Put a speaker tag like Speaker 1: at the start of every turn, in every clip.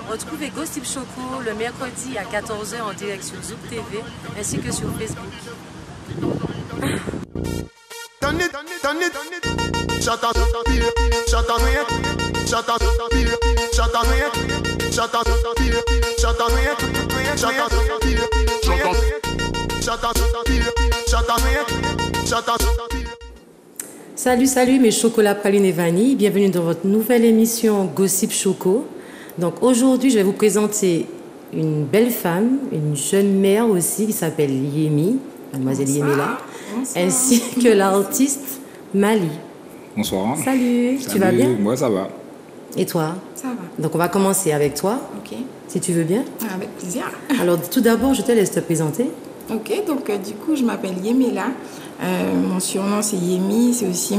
Speaker 1: Retrouvez Gossip Choco le mercredi à 14 h en direct sur Zouk TV ainsi que sur Facebook. Salut mes chocolats pralines et vanille, bienvenue dans votre nouvelle émission Gossip Choco. Donc aujourd'hui je vais vous présenter une belle femme, une jeune mère aussi qui s'appelle Yemi, mademoiselle Yemila, ainsi que l'artiste Mali.
Speaker 2: Bonsoir.
Speaker 1: Salut, tu vas bien?
Speaker 2: Moi ça va.
Speaker 1: Et toi?
Speaker 3: Ça va.
Speaker 1: Donc on va commencer avec toi,
Speaker 3: Ok.
Speaker 1: si tu veux bien.
Speaker 3: Avec plaisir.
Speaker 1: Alors tout d'abord je te laisse te présenter.
Speaker 3: Ok, donc du coup je m'appelle Yemila. Mon surnom c'est Yemi, c'est aussi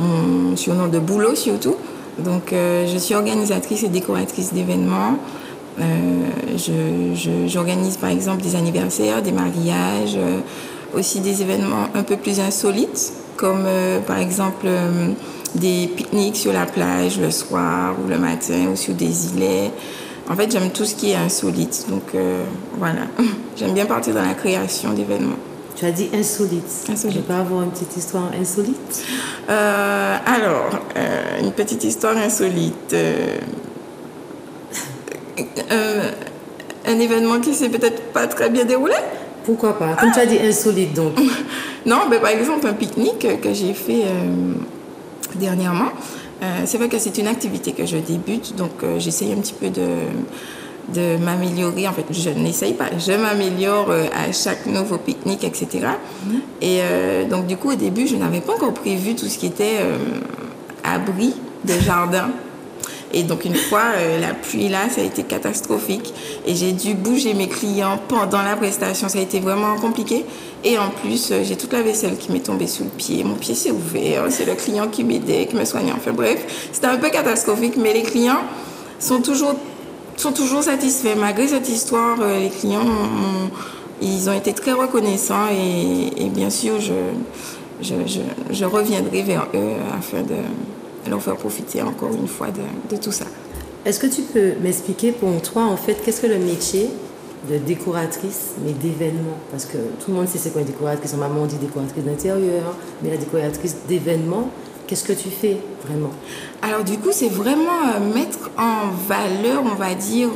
Speaker 3: mon surnom de boulot surtout. Donc je suis organisatrice et décoratrice d'événements. J'organise par exemple des anniversaires, des mariages, aussi des événements un peu plus insolites, comme par exemple des pique-niques sur la plage le soir ou le matin ou sur des îlets. En fait, j'aime tout ce qui est insolite. Donc voilà, j'aime bien partir dans la création d'événements.
Speaker 1: Tu as dit insolite.
Speaker 3: Insolite.
Speaker 1: Je peux avoir une petite histoire insolite?
Speaker 3: Alors, une petite histoire insolite. Un événement qui s'est peut-être pas très bien déroulé.
Speaker 1: Pourquoi pas? Comme tu as dit insolite donc.
Speaker 3: Non, mais par exemple, un pique-nique que j'ai fait dernièrement. C'est vrai que c'est une activité que je débute, donc j'essaye un petit peu de m'améliorer. En fait, je n'essaye pas, je m'améliore à chaque nouveau pique-nique, etc. Et donc, du coup, au début, je n'avais pas encore prévu tout ce qui était abri de jardin. Et donc, une fois, la pluie, là, ça a été catastrophique. Et j'ai dû bouger mes clients pendant la prestation. Ça a été vraiment compliqué. Et en plus, j'ai toute la vaisselle qui m'est tombée sous le pied. Mon pied s'est ouvert. C'est le client qui m'aidait, qui me soignait. Enfin bref, c'était un peu catastrophique. Mais les clients sont toujours satisfaits. Malgré cette histoire, les clients, ils ont été très reconnaissants. Et bien sûr, je reviendrai vers eux afin de leur faire profiter encore une fois de tout ça.
Speaker 1: Est-ce que tu peux m'expliquer pour toi, en fait, qu'est-ce que le métier de décoratrice, mais d'événements? Parce que tout le monde sait c'est quoi une décoratrice. Ma maman dit décoratrice d'intérieur, mais la décoratrice d'événements, qu'est-ce que tu fais vraiment?
Speaker 3: Alors du coup, c'est vraiment mettre en valeur, on va dire,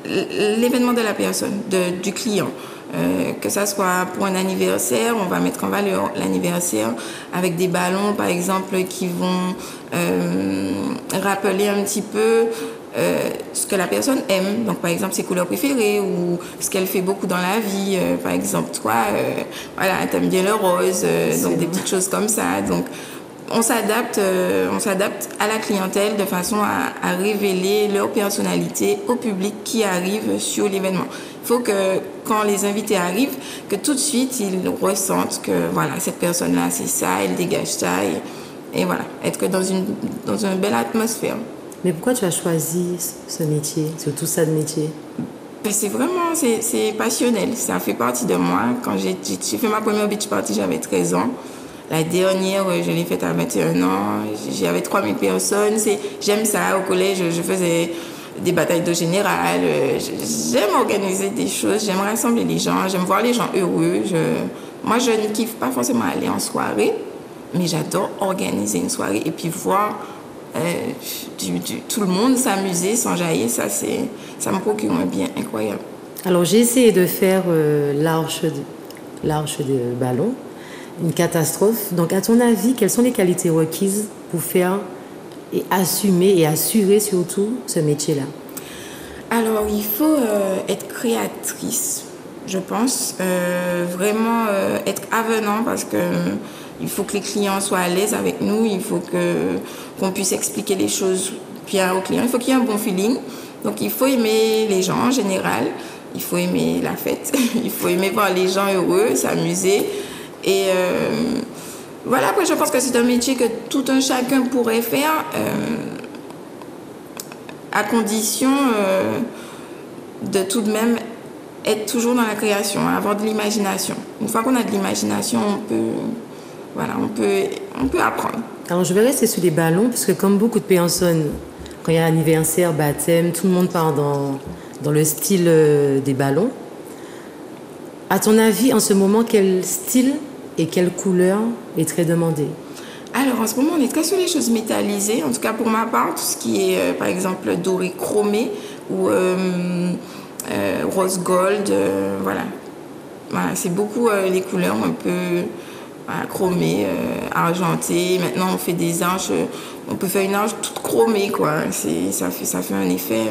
Speaker 3: l'événement de la personne, du client. Que ça soit pour un anniversaire, on va mettre en valeur l'anniversaire avec des ballons, par exemple, qui vont rappeler un petit peu ce que la personne aime. Donc, par exemple, ses couleurs préférées ou ce qu'elle fait beaucoup dans la vie. Par exemple, toi, voilà, t'aimes bien le rose, donc des petites choses comme ça. Donc, on s'adapte à la clientèle de façon à révéler leur personnalité au public qui arrive sur l'événement. Il faut que quand les invités arrivent, que tout de suite ils ressentent que voilà, cette personne-là, c'est ça, elle dégage ça et voilà, être dans une belle atmosphère.
Speaker 1: Mais pourquoi tu as choisi ce métier, surtout ça de métier?
Speaker 3: C'est vraiment, c'est passionnel, ça fait partie de moi. Quand j'ai fait ma première beach party, j'avais 13 ans. La dernière, je l'ai faite à 21 ans. J'avais 3000 personnes. J'aime ça. Au collège, je faisais des batailles d'eau générale. J'aime organiser des choses. J'aime rassembler les gens. J'aime voir les gens heureux. Moi, je ne kiffe pas forcément aller en soirée, mais j'adore organiser une soirée et puis voir tout le monde s'amuser, s'enjailler. Ça me procure un bien incroyable.
Speaker 1: Alors, j'ai essayé de faire l'arche de ballon. Une catastrophe. Donc, à ton avis, quelles sont les qualités requises pour faire et assumer et assurer surtout ce métier-là?
Speaker 3: Alors, il faut être créatrice, je pense. Vraiment être avenant parce que il faut que les clients soient à l'aise avec nous. Il faut qu'on puisse expliquer les choses bien aux clients. Il faut qu'il y ait un bon feeling. Donc, il faut aimer les gens en général. Il faut aimer la fête. Il faut aimer voir les gens heureux, s'amuser. Et voilà, après je pense que c'est un métier que tout un chacun pourrait faire à condition de tout de même être toujours dans la création, avoir de l'imagination. Une fois qu'on a de l'imagination, on peut apprendre.
Speaker 1: Alors je vais rester sur les ballons parce que comme beaucoup de personnes quand il y a anniversaire, baptême, tout le monde part dans le style des ballons. À ton avis, en ce moment, quel style et quelle couleur est très demandé?
Speaker 3: Alors, en ce moment, on est très sur les choses métallisées. En tout cas, pour ma part, tout ce qui est, par exemple, doré chromé ou rose gold, voilà. Voilà, c'est beaucoup les couleurs un peu chromées, argentées. Maintenant, on fait des arches. On peut faire une arche toute chromée, quoi. Ça fait un effet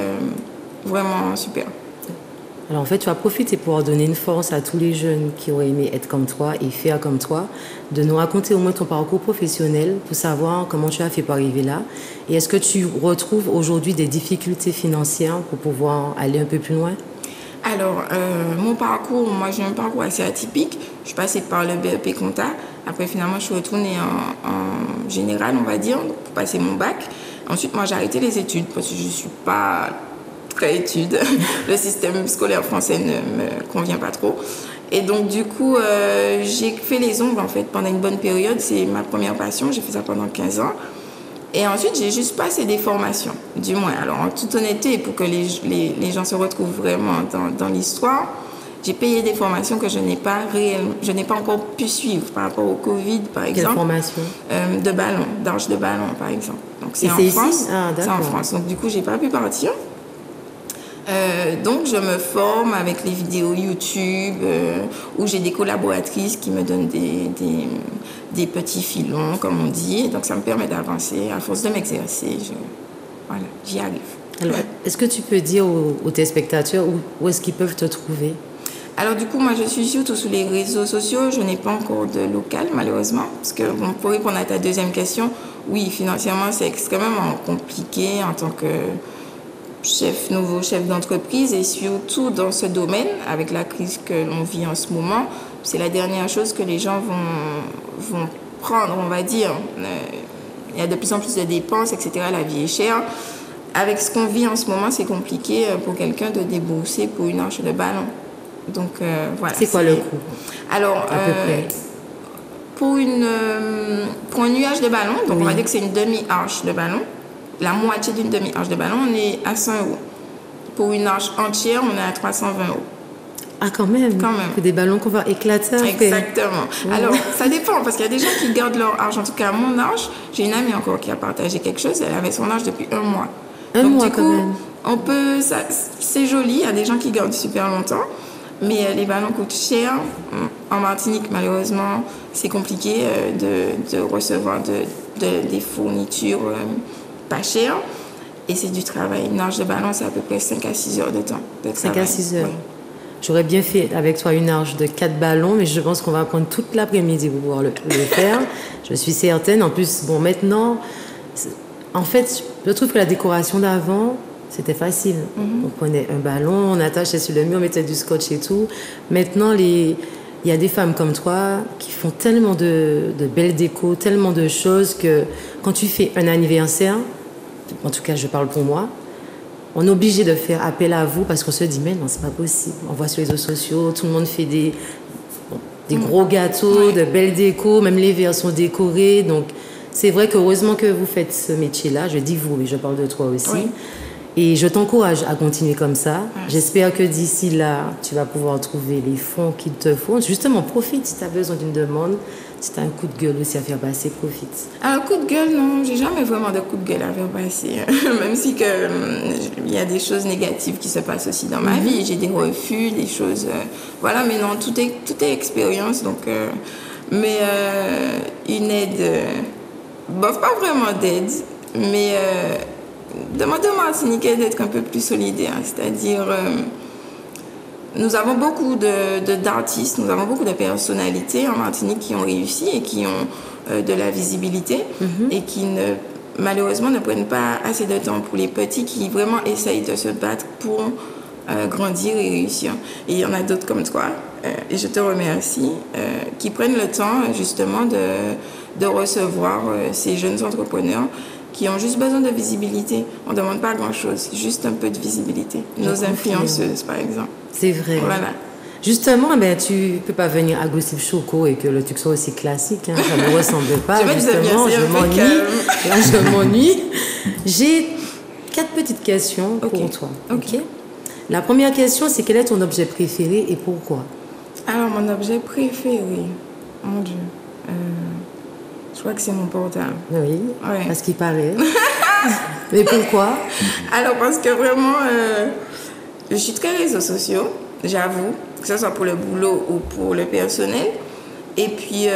Speaker 3: vraiment super.
Speaker 1: Alors en fait, tu as profité pour donner une force à tous les jeunes qui auraient aimé être comme toi et faire comme toi, de nous raconter au moins ton parcours professionnel pour savoir comment tu as fait pour arriver là. Et est-ce que tu retrouves aujourd'hui des difficultés financières pour pouvoir aller un peu plus loin?
Speaker 3: Alors, mon parcours, moi j'ai un parcours assez atypique. Je suis passée par le BEP Compta. Après, finalement, je suis retournée en général, on va dire, pour passer mon bac. Ensuite, moi j'ai arrêté les études parce que je ne suis pas très études. Le système scolaire français ne me convient pas trop. Et donc, du coup, j'ai fait les ongles, en fait, pendant une bonne période. C'est ma première passion. J'ai fait ça pendant 15 ans. Et ensuite, j'ai juste passé des formations, du moins. Alors, en toute honnêteté, pour que les gens se retrouvent vraiment dans l'histoire, j'ai payé des formations que je n'ai pas encore pu suivre par rapport au Covid, par exemple.
Speaker 1: Quelle formation?
Speaker 3: De ballon, d'arche de ballon, par exemple. Donc, c'est en France.
Speaker 1: Ah,
Speaker 3: c'est en France. Donc, du coup, j'ai pas pu partir. Donc, je me forme avec les vidéos YouTube où j'ai des collaboratrices qui me donnent des petits filons, comme on dit. Donc, ça me permet d'avancer. À force de m'exercer, voilà, j'y arrive.
Speaker 1: Alors, est-ce que tu peux dire aux téléspectateurs où est-ce qu'ils peuvent te trouver?
Speaker 3: Alors, du coup, moi, je suis surtout sur les réseaux sociaux. Je n'ai pas encore de local, malheureusement. Parce que, bon, pour répondre à ta deuxième question, oui, financièrement, c'est extrêmement compliqué en tant que nouveau chef d'entreprise, et surtout dans ce domaine, avec la crise que l'on vit en ce moment, c'est la dernière chose que les gens vont prendre, on va dire. Il y a de plus en plus de dépenses, etc. La vie est chère. Avec ce qu'on vit en ce moment, c'est compliqué pour quelqu'un de débourser pour une arche de ballon. Donc, voilà.
Speaker 1: C'est quoi le coût?
Speaker 3: Alors,
Speaker 1: à peu près.
Speaker 3: Pour un nuage de ballon, donc on va dire que c'est une demi-arche de ballon, la moitié d'une demi-arche de ballon, on est à 100 €. Pour une arche entière, on est à 320 €.
Speaker 1: Ah, quand même.
Speaker 3: Quand même.
Speaker 1: Que des ballons qu'on va éclater après.
Speaker 3: Exactement. Alors, ça dépend, parce qu'il y a des gens qui gardent leur arche. En tout cas, mon arche, j'ai une amie encore qui a partagé quelque chose. Elle avait son arche depuis 1 mois.
Speaker 1: Un mois, quand même.
Speaker 3: On peut, c'est joli. Il y a des gens qui gardent super longtemps. Mais les ballons coûtent cher. En Martinique, malheureusement, c'est compliqué de recevoir des fournitures pas chères. Et c'est du travail. Une arche de ballon, c'est à peu près 5 à 6 heures de temps de travail.
Speaker 1: 5 à 6 heures.
Speaker 3: Oui.
Speaker 1: J'aurais bien fait avec toi une arche de 4 ballons, mais je pense qu'on va prendre toute l'après-midi pour pouvoir le faire. Je suis certaine. En plus, bon, maintenant, en fait, je trouve que la décoration d'avant, c'était facile. On prenait un ballon, on attachait sur le mur, on mettait du scotch et tout. Maintenant, il y a des femmes comme toi qui font tellement de belles décos, tellement de choses que quand tu fais un anniversaire, en tout cas, je parle pour moi, on est obligé de faire appel à vous parce qu'on se dit, mais non, c'est pas possible. On voit sur les réseaux sociaux, tout le monde fait des gros gâteaux, de belles décos, même les verres sont décorés. Donc, c'est vrai qu'heureusement que vous faites ce métier-là. Je dis vous, mais je parle de toi aussi.
Speaker 3: Oui.
Speaker 1: Et je t'encourage à continuer comme ça. J'espère que d'ici là, tu vas pouvoir trouver les fonds qu'il te faut. Justement, profite si tu as besoin d'une demande. Si tu as un coup de gueule aussi à faire passer, profite.
Speaker 3: Un coup de gueule, non. J'ai jamais vraiment de coup de gueule à faire passer. Même si il y a des choses négatives qui se passent aussi dans ma vie. J'ai des refus, des choses... voilà, mais non, tout est expérience. Donc, mais une aide... bof, pas vraiment d'aide, mais... demander aux Martiniquais d'être un peu plus solidaires, c'est-à-dire nous avons beaucoup d'artistes, nous avons beaucoup de personnalités en Martinique qui ont réussi et qui ont de la visibilité et qui malheureusement ne prennent pas assez de temps pour les petits qui vraiment essayent de se battre pour grandir et réussir. Et il y en a d'autres comme toi, et je te remercie, qui prennent le temps justement de recevoir ces jeunes entrepreneurs qui ont juste besoin de visibilité. On ne demande pas grand-chose, juste un peu de visibilité. Nos influenceuses, par exemple.
Speaker 1: C'est vrai.
Speaker 3: Voilà.
Speaker 1: Justement, tu ne peux pas venir à Gossip Choco et que le truc soit aussi classique. Hein. Ça ne me ressemble pas.
Speaker 3: Justement,
Speaker 1: je m'ennuie. Là, je m'ennuie. 4 petites questions pour toi.
Speaker 3: Ok.
Speaker 1: La première question, c'est quel est ton objet préféré et pourquoi?
Speaker 3: Alors, mon objet préféré, mon Dieu, je crois que c'est mon portable.
Speaker 1: Oui,
Speaker 3: Ouais.
Speaker 1: parce qu'il paraît. Mais pourquoi?
Speaker 3: Alors, parce que vraiment, je suis très réseaux sociaux, j'avoue, que ce soit pour le boulot ou pour le personnel. Et puis,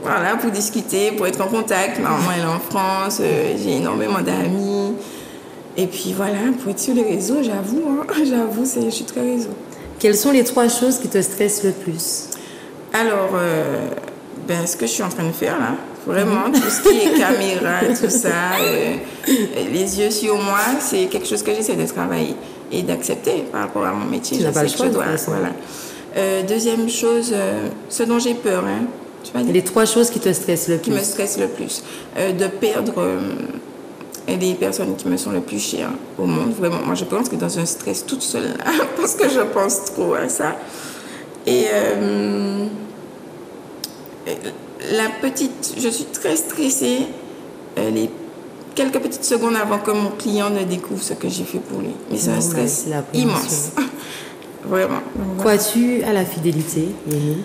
Speaker 3: voilà, pour discuter, pour être en contact. Ma maman, elle est en France, j'ai énormément d'amis. Et puis voilà, pour être sur les réseaux, j'avoue, j'avoue, je suis très réseau.
Speaker 1: Quelles sont les 3 choses qui te stressent le plus?
Speaker 3: Alors, ce que je suis en train de faire là, vraiment, tout ce qui est caméra, tout ça, les yeux sur moi, c'est quelque chose que j'essaie de travailler et d'accepter par rapport à mon métier.
Speaker 1: Tu n'as pas le choix de
Speaker 3: dois,
Speaker 1: faire ça.
Speaker 3: voilà. Deuxième chose, ce dont j'ai peur, hein, tu vas dire,
Speaker 1: Les 3 choses qui te stressent le
Speaker 3: qui
Speaker 1: plus?
Speaker 3: me stressent le plus, de perdre les personnes qui me sont le plus chères au monde. Vraiment, moi je pense que dans un stress toute seule, là, parce que je pense trop à ça. Et je suis très stressée les quelques petites secondes avant que mon client ne découvre ce que j'ai fait pour lui. Mais c'est un stress immense. Vraiment.
Speaker 1: Crois-tu à la fidélité, Yémi?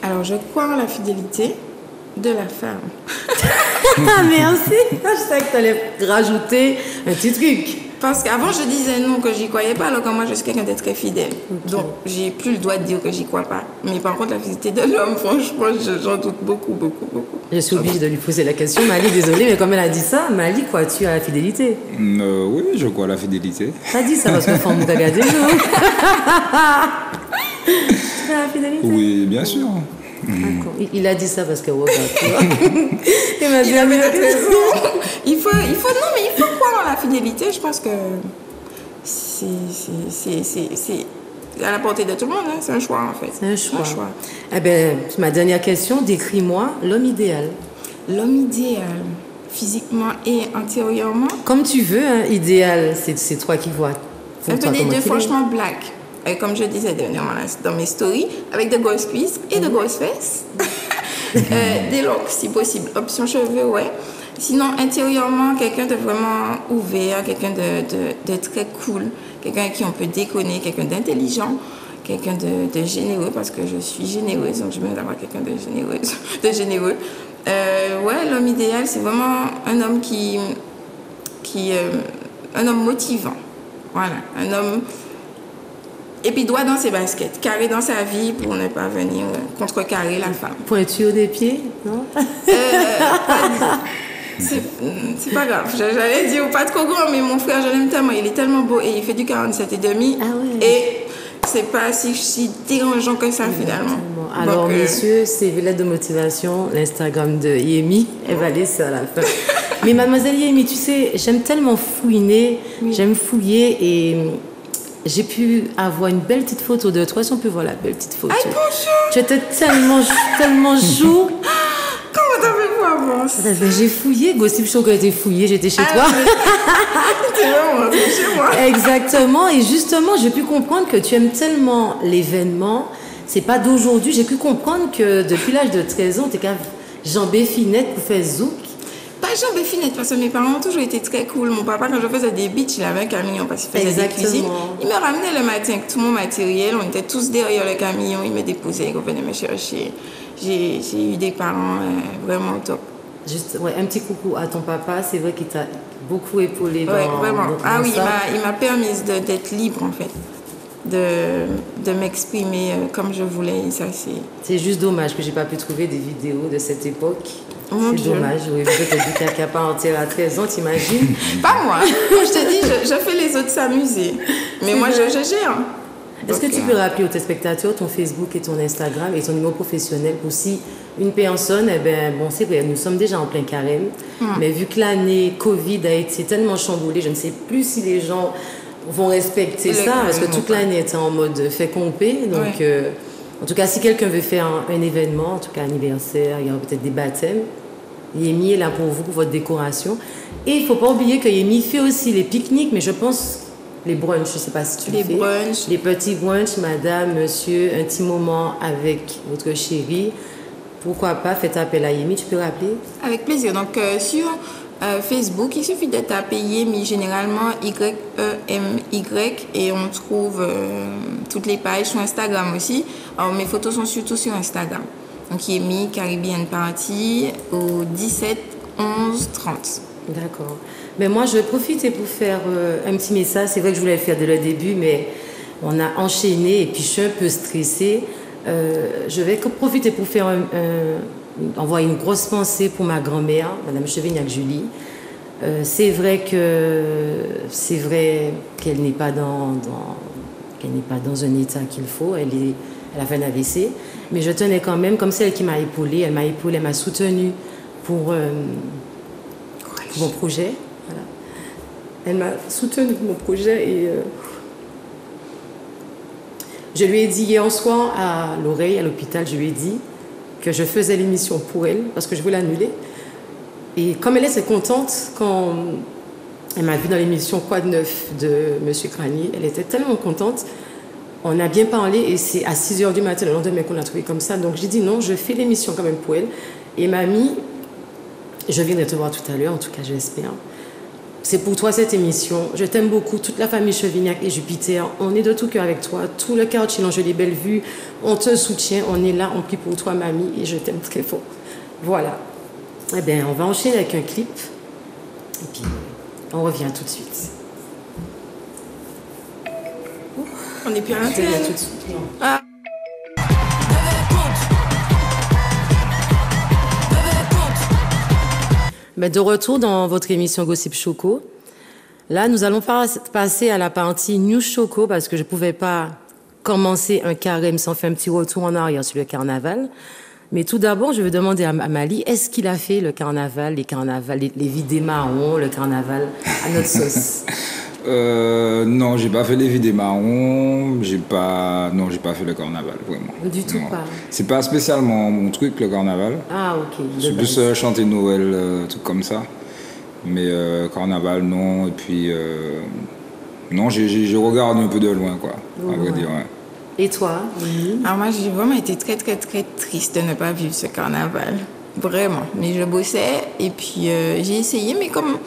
Speaker 3: Alors, je crois en la fidélité de la femme.
Speaker 1: Ah, merci! Je savais que tu allais rajouter un petit truc.
Speaker 3: Parce qu'avant, je disais non, que j'y croyais pas, alors que moi, je suis quelqu'un de très fidèle. Okay. Donc, j'ai plus le droit de dire que j'y crois pas. Mais par contre, la fidélité de l'homme, franchement, j'en doute beaucoup, beaucoup, beaucoup.
Speaker 1: Je suis obligée de lui poser la question. Mali, désolée, mais comme elle a dit ça, Mali, crois-tu à la fidélité?
Speaker 2: Oui, je crois à la fidélité.
Speaker 1: T'as dit ça parce que faut me regarder, non? Tu crois à la fidélité?
Speaker 2: Oui, bien sûr.
Speaker 1: Il a dit ça parce que regarde, tu vois. Il m'a dit,
Speaker 3: il faut croire en la fidélité. Je pense que c'est à la portée de tout le monde. Hein. C'est un choix, en fait.
Speaker 1: C'est un choix. Eh bien, ma dernière question, décris-moi l'homme idéal.
Speaker 3: L'homme idéal, physiquement et intérieurement?
Speaker 1: Comme tu veux, hein, idéal, c'est toi qui vois.
Speaker 3: Un peu des deux, franchement, black. Comme je disais dernièrement dans mes stories, avec de grosses cuisses et de grosses fesses. Des locks, si possible. Option cheveux, ouais. Sinon, intérieurement, quelqu'un de vraiment ouvert, quelqu'un de très cool, quelqu'un avec qui on peut déconner, quelqu'un d'intelligent, quelqu'un de généreux, parce que je suis généreuse, donc je veux d'avoir quelqu'un de généreux. Ouais, l'homme idéal, c'est vraiment un homme un homme motivant. Voilà, un homme... Et puis droit dans ses baskets, carré dans sa vie pour ne pas venir contrecarrer la femme.
Speaker 1: Pointure des pieds, non?
Speaker 3: C'est pas grave. J'allais dire pas trop grand, mais mon frère, je l'aime tellement. Il est tellement beau et il fait du 47 et demi.
Speaker 1: Ah ouais.
Speaker 3: Et c'est pas si dérangeant que ça finalement.
Speaker 1: Alors, donc, messieurs, c'est lettre de motivation, l'Instagram de Yémi. Elle va laisser à la fin. Mais mademoiselle Yémi, tu sais, j'aime tellement fouiner, j'aime fouiller et... J'ai pu avoir une belle petite photo de toi. Si on peut voir la belle petite photo.
Speaker 3: Ay, bonjour.
Speaker 1: Tu étais tellement chou.
Speaker 3: Comment t'as fait pour avoir ça?
Speaker 1: J'ai fouillé. Gossip Show a été fouillé. J'étais chez toi.
Speaker 3: T'es vraiment rentrée chez moi.
Speaker 1: Exactement. Et justement, j'ai pu comprendre que tu aimes tellement l'événement. C'est pas d'aujourd'hui. J'ai pu comprendre que depuis l'âge de 13 ans, t'es qu'à jambée finette pour faire zouk.
Speaker 3: Pas jambée finette, parce que mes parents ont toujours été très cool. Mon papa, quand je faisais des beats, il avait un camion parce qu'il faisait des cuisines. Il me ramenait le matin avec tout mon matériel. On était tous derrière le camion. Il me déposait, il revenait me chercher. J'ai eu des parents vraiment top.
Speaker 1: Juste, ouais, un petit coucou à ton papa. C'est vrai qu'il t'a beaucoup épaulé dans,
Speaker 3: vraiment.
Speaker 1: Dans
Speaker 3: oui,
Speaker 1: ça.
Speaker 3: il m'a permis d'être libre, en fait. De m'exprimer comme je voulais.
Speaker 1: C'est juste dommage que j'ai pas pu trouver des vidéos de cette époque. C'est dommage, oui. Je te dis qu'à pas entière à 13 ans, t'imagines?
Speaker 3: Pas moi. Comme je te dis, je fais les autres s'amuser. Mais moi, je gère.
Speaker 1: Est-ce que tu peux rappeler aux téléspectateurs ton Facebook et ton Instagram et ton numéro professionnel pour si une personne, c'est vrai, nous sommes déjà en plein carême, mais vu que l'année Covid a été tellement chamboulée, je ne sais plus si les gens vont respecter ça, parce que toute l'année était en mode fait compé. Donc, en tout cas, si quelqu'un veut faire un événement, en tout cas anniversaire, il y aura peut-être des baptêmes, Yémi est là pour vous, pour votre décoration. Et il ne faut pas oublier que Yémi fait aussi les pique-niques, mais je pense les brunchs, je ne sais pas si tu les fais.
Speaker 3: Brunchs.
Speaker 1: Les petits brunchs, madame, monsieur, un petit moment avec votre chérie. Pourquoi pas, faites appel à Yémi, tu peux rappeler?
Speaker 3: Avec plaisir. Donc, sur Facebook, il suffit de taper Yemi, généralement Y-E-M-Y, et on trouve toutes les pages sur Instagram aussi. Alors, mes photos sont surtout sur Instagram. Donc, Yemi, Caribbean Party, au 17 11 30.
Speaker 1: D'accord. Mais moi, je vais profiter pour faire un petit message. C'est vrai que je voulais le faire dès le début, mais on a enchaîné et puis je suis un peu stressée. Je vais profiter pour faire envoyer une grosse pensée pour ma grand-mère, Madame Chevignac Julie. C'est vrai qu'elle n'est pas dans un état qu'il faut. Elle a fait un AVC, mais je tenais quand même, comme c'est elle qui m'a épaulée, elle m'a soutenue pour mon projet. Voilà. Elle m'a soutenue pour mon projet et je lui ai dit hier soir à l'oreille, à l'hôpital, je lui ai dit que je faisais l'émission pour elle parce que je voulais l'annuler. Et comme elle était contente quand elle m'a vu dans l'émission Quoi de neuf de Monsieur Cranier, elle était tellement contente. On a bien parlé et c'est à 6h du matin le lendemain qu'on l'a trouvé comme ça. Donc j'ai dit non, je fais l'émission quand même pour elle. Et mamie, je viendrai te voir tout à l'heure, en tout cas j'espère. C'est pour toi cette émission. Je t'aime beaucoup, toute la famille Chevignac et Jupiter. On est de tout cœur avec toi. Tout le quartier L'Angely Bellevue, on te soutient, on est là, on prie pour toi mamie et je t'aime très fort. Voilà. Eh bien, on va enchaîner avec un clip et puis on revient tout de suite.
Speaker 3: On n'est plus à l'antenne.
Speaker 1: Tout de suite. Non.
Speaker 3: Ah.
Speaker 1: Mais de retour dans votre émission Gossip Choco. Là, nous allons passer à la partie News Choco parce que je ne pouvais pas commencer un carême sans faire un petit retour en arrière sur le carnaval. Mais tout d'abord, je vais demander à Mali, est-ce qu'il a fait le carnaval, les vies des marrons, le carnaval à notre sauce?
Speaker 2: Non, j'ai pas fait les vies des marrons, j'ai pas fait le carnaval, vraiment.
Speaker 1: Du tout
Speaker 2: non.
Speaker 1: pas.
Speaker 2: C'est pas spécialement mon truc, le carnaval.
Speaker 1: Ah, ok.
Speaker 2: C'est plus chanter Noël, truc comme ça. Mais carnaval, non. Et puis, non, j'ai regardé un peu de loin, quoi, à vrai dire, ouais.
Speaker 1: Et toi?
Speaker 3: Alors moi, j'ai vraiment été très, très, très triste de ne pas vivre ce carnaval. Vraiment. Mais je bossais et puis j'ai essayé, mais comme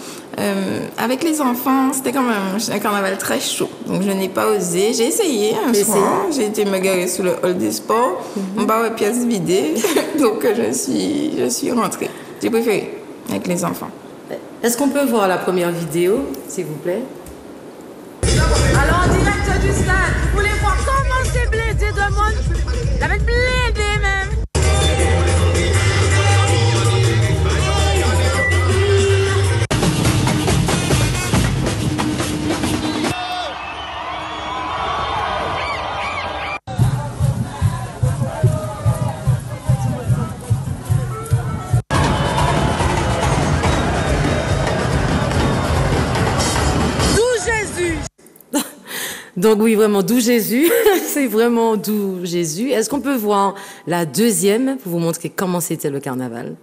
Speaker 3: avec les enfants, c'était quand même un carnaval très chaud. Donc je n'ai pas osé. J'ai essayé un soir. J'ai été me garer sous le hall des sports. On bat aux pièces vidées. Donc je suis rentrée. J'ai préféré avec les enfants.
Speaker 1: Est-ce qu'on peut voir la première vidéo, s'il vous plaît?
Speaker 4: Alors en direct du stade, vous voulez voir comment c'est blindé de monde? Ça va être blindé même.
Speaker 1: Donc oui, vraiment, d'où Jésus. C'est vraiment d'où Jésus. Est-ce qu'on peut voir la deuxième pour vous montrer comment c'était le carnaval?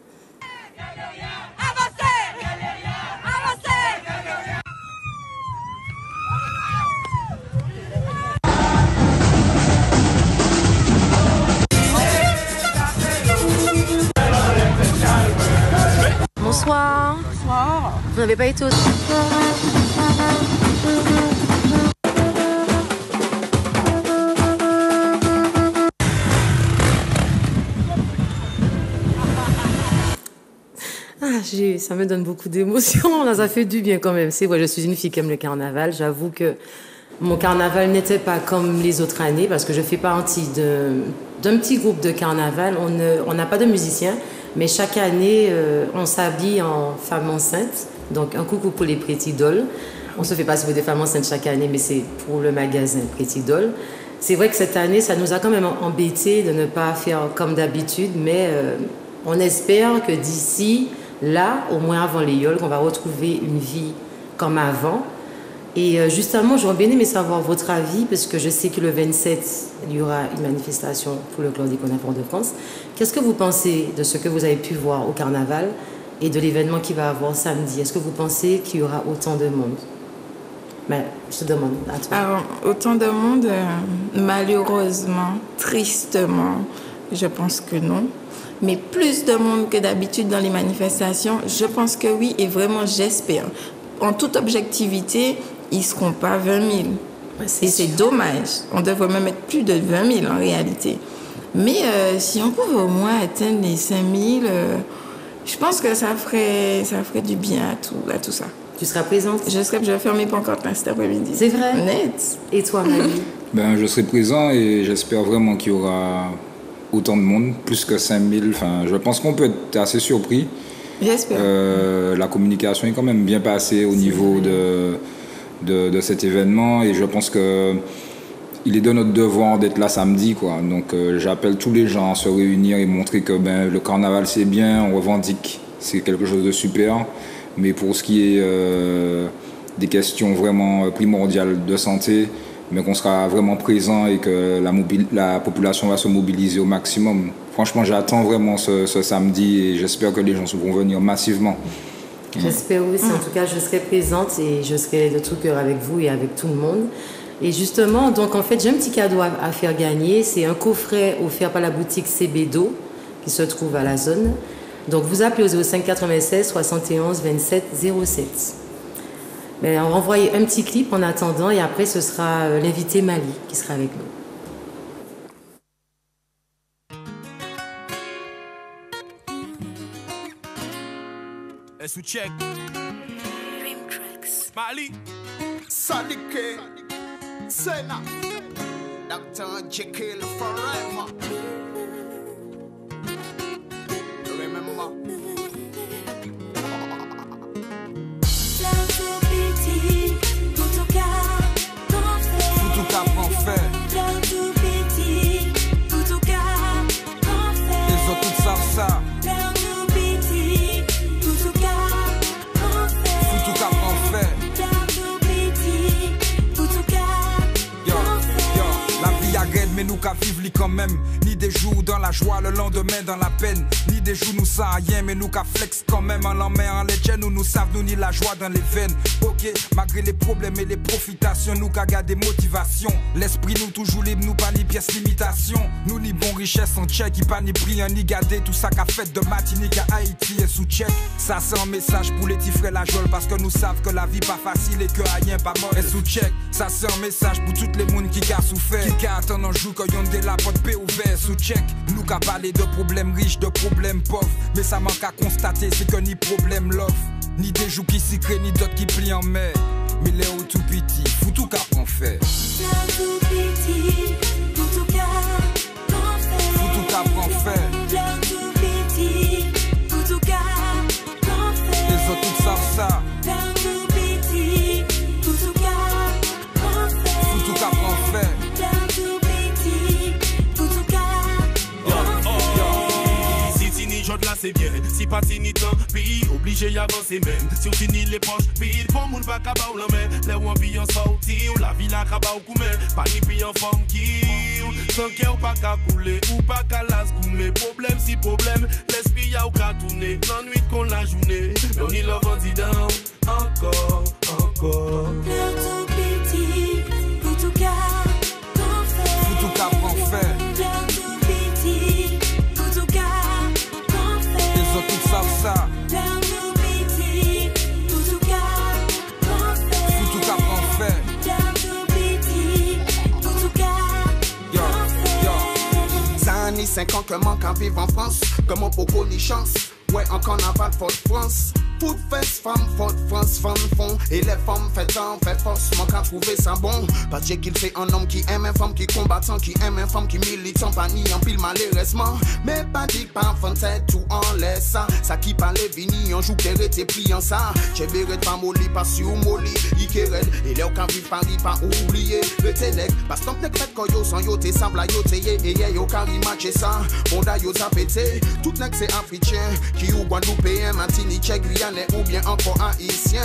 Speaker 1: Bonsoir.
Speaker 4: Bonsoir.
Speaker 1: Vous n'avez pas été au... Ça me donne beaucoup d'émotions. Là, ça fait du bien quand même. C'est vrai, je suis une fille qui aime le carnaval. J'avoue que mon carnaval n'était pas comme les autres années parce que je fais partie d'un petit groupe de carnaval. On n'a pas de musiciens, mais chaque année, on s'habille en femme enceinte. Donc, un coucou pour les Pretty Dolls. On se fait passer pour des femmes enceintes chaque année, mais c'est pour le magasin Pretty Dolls. C'est vrai que cette année, ça nous a quand même embêtés de ne pas faire comme d'habitude, mais on espère que d'ici... là, au moins avant les yoles, qu'on va retrouver une vie comme avant. Et justement, j'aurais bien aimé savoir votre avis, parce que je sais que le 27, il y aura une manifestation pour le chlordécone à Fort-de-France. Qu'est-ce que vous pensez de ce que vous avez pu voir au carnaval et de l'événement qu'il va avoir samedi? Est-ce que vous pensez qu'il y aura autant de monde? Ben, je te demande à toi.
Speaker 3: Alors, autant de monde, malheureusement, tristement, je pense que non. Mais plus de monde que d'habitude dans les manifestations, je pense que oui, et vraiment j'espère. En toute objectivité, ils ne seront pas 20 000. Ouais, et c'est dommage. On devrait même être plus de 20 000 en réalité. Mais si on pouvait au moins atteindre les 5 000, je pense que ça ferait du bien à tout ça.
Speaker 1: Tu seras présente?
Speaker 3: Je vais faire mes pancartes cet après-midi.
Speaker 1: C'est vrai?
Speaker 3: Net.
Speaker 1: Et toi, Marie?
Speaker 2: Je serai présent et j'espère vraiment qu'il y aura autant de monde, plus que 5 000. Enfin, je pense qu'on peut être assez surpris.
Speaker 3: J'espère.
Speaker 2: La communication est quand même bien passée au niveau de cet événement et je pense que il est de notre devoir d'être là samedi, quoi. Donc j'appelle tous les gens à se réunir et montrer que le carnaval c'est bien, on revendique, c'est quelque chose de super. Mais pour ce qui est des questions vraiment primordiales de santé, mais qu'on sera vraiment présent et que la population va se mobiliser au maximum. Franchement, j'attends vraiment ce samedi et j'espère que les gens vont venir massivement.
Speaker 1: J'espère aussi. En tout cas, je serai présente et je serai de tout cœur avec vous et avec tout le monde. Et justement, donc en fait, j'ai un petit cadeau à faire gagner. C'est un coffret offert par la boutique CBDO qui se trouve à la zone. Donc vous appelez au 05 96 71 27 07. On va envoyer un petit clip en attendant et après ce sera l'invité Mali qui sera avec nous.
Speaker 5: Check. Mali.
Speaker 6: Sadike. Sena. Dr. Jekyll forever. Remember.
Speaker 5: Futuka prend fait. Les autres tout savent ça. Futuka prend fait. La vie agrède mais nous qu'à vivre quand même. Ni des jours dans la joie, le lendemain dans la peine. Ni des jours nous sans rien mais nous qu'à flex quand même. En l'emmène en les nous savent nous ni la joie dans les veines. Ok, malgré les problèmes et les profitations, nous qu'à garder motivation. L'esprit nous toujours libre, nous pas ni pièce limitation. Nous ni bon richesse en check, qui pas ni prix, ni garder tout ça qu'a fait de Martinique à Haïti et sous check. Ça c'est un message pour les petits frères la joie parce que nous savent que la vie pas facile et que rien pas mort et sous check. Ça c'est un message pour toutes les monde qui a souffert. Qui a attendu un jour que yon de la porte paix ouvert sous check. Nous qu'à parler de problèmes riches, de problèmes pauvres. Mais ça manque à constater, c'est que ni problème love. Ni des jours qui s'y créent, ni d'autres qui plient en mer. Mais les hauts tout petits, fou tout cas qu'on fait. Fou tout cas qu'on fait. Les autres tout savent ça. Fou tout cas qu'on fait. Là c'est bien, si pas ni temps, puis obligé d'avancer même. Si on finit les poches, puis bon moun pas cabao la main. Les ou envie en sorti, ou la vie la cabao coumer. Pas ni puis en forme qui, sans qu'elle ou pas qu'à couler, ou pas qu'à las couler. Problème si problème, l'esprit a ou qu'à tourner. L'ennui qu'on la journée, mais on y l'a vendu down. Encore. L'heure tout petit, pour tout cas, qu'on fait. Pour tout cas, qu'on fait. Tout savent ça. Tout cas qu'on fait.
Speaker 6: Ça a ni 5 ans que manque à vivre en France. Comme on peut ni chance. Ouais, en carnaval, faute France. Toute fesse, femme, faute France, femme fond. Et les femmes fait temps, fait force, manque à trouver ça bon. Parce qu'il fait un homme qui aime une femme qui combattant, qui aime une femme qui militant, pas ni en pile malheureusement. Mais pas dit pas en tête, tout en laisse ça. Ça qui parle vini, on joue qu'elle était pliant ça. J'ai verré pas molly, pas sur molly, ikerel. Et là, quand vit Paris, pas oublier le ténèque. Parce qu'on n'est pas de yo, sans yo, t'es sable, yo, t'es et yo, carré matché ça. Bonda yo, ça pété. Tout n'est que c'est africain. Qui ou Guadeloupéen, Martinique, Guyane ou bien encore haïtien.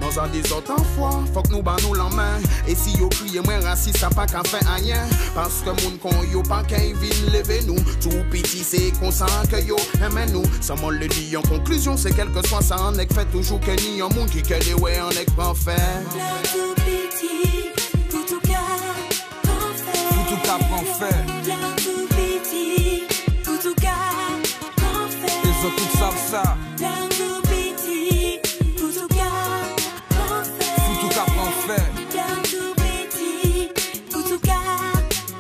Speaker 6: Dans un des autres fois, faut que nous bat nous la main. Et si yo criez moins raciste, ça pas qu'à faire rien. Parce que moun kon yo pas qu'à vin lever nous. Tout petit c'est consent que yo aime nous. Ça m'en le dit en conclusion, c'est quel que soit ça en est fait toujours que ni un monde qui qu'elle est ouais en est pas faire.
Speaker 5: Tout petit, tout cas, qu'on fait. Tout cas qu'on fait. Tout petit. ont toutes salsa. Futuka prend fait.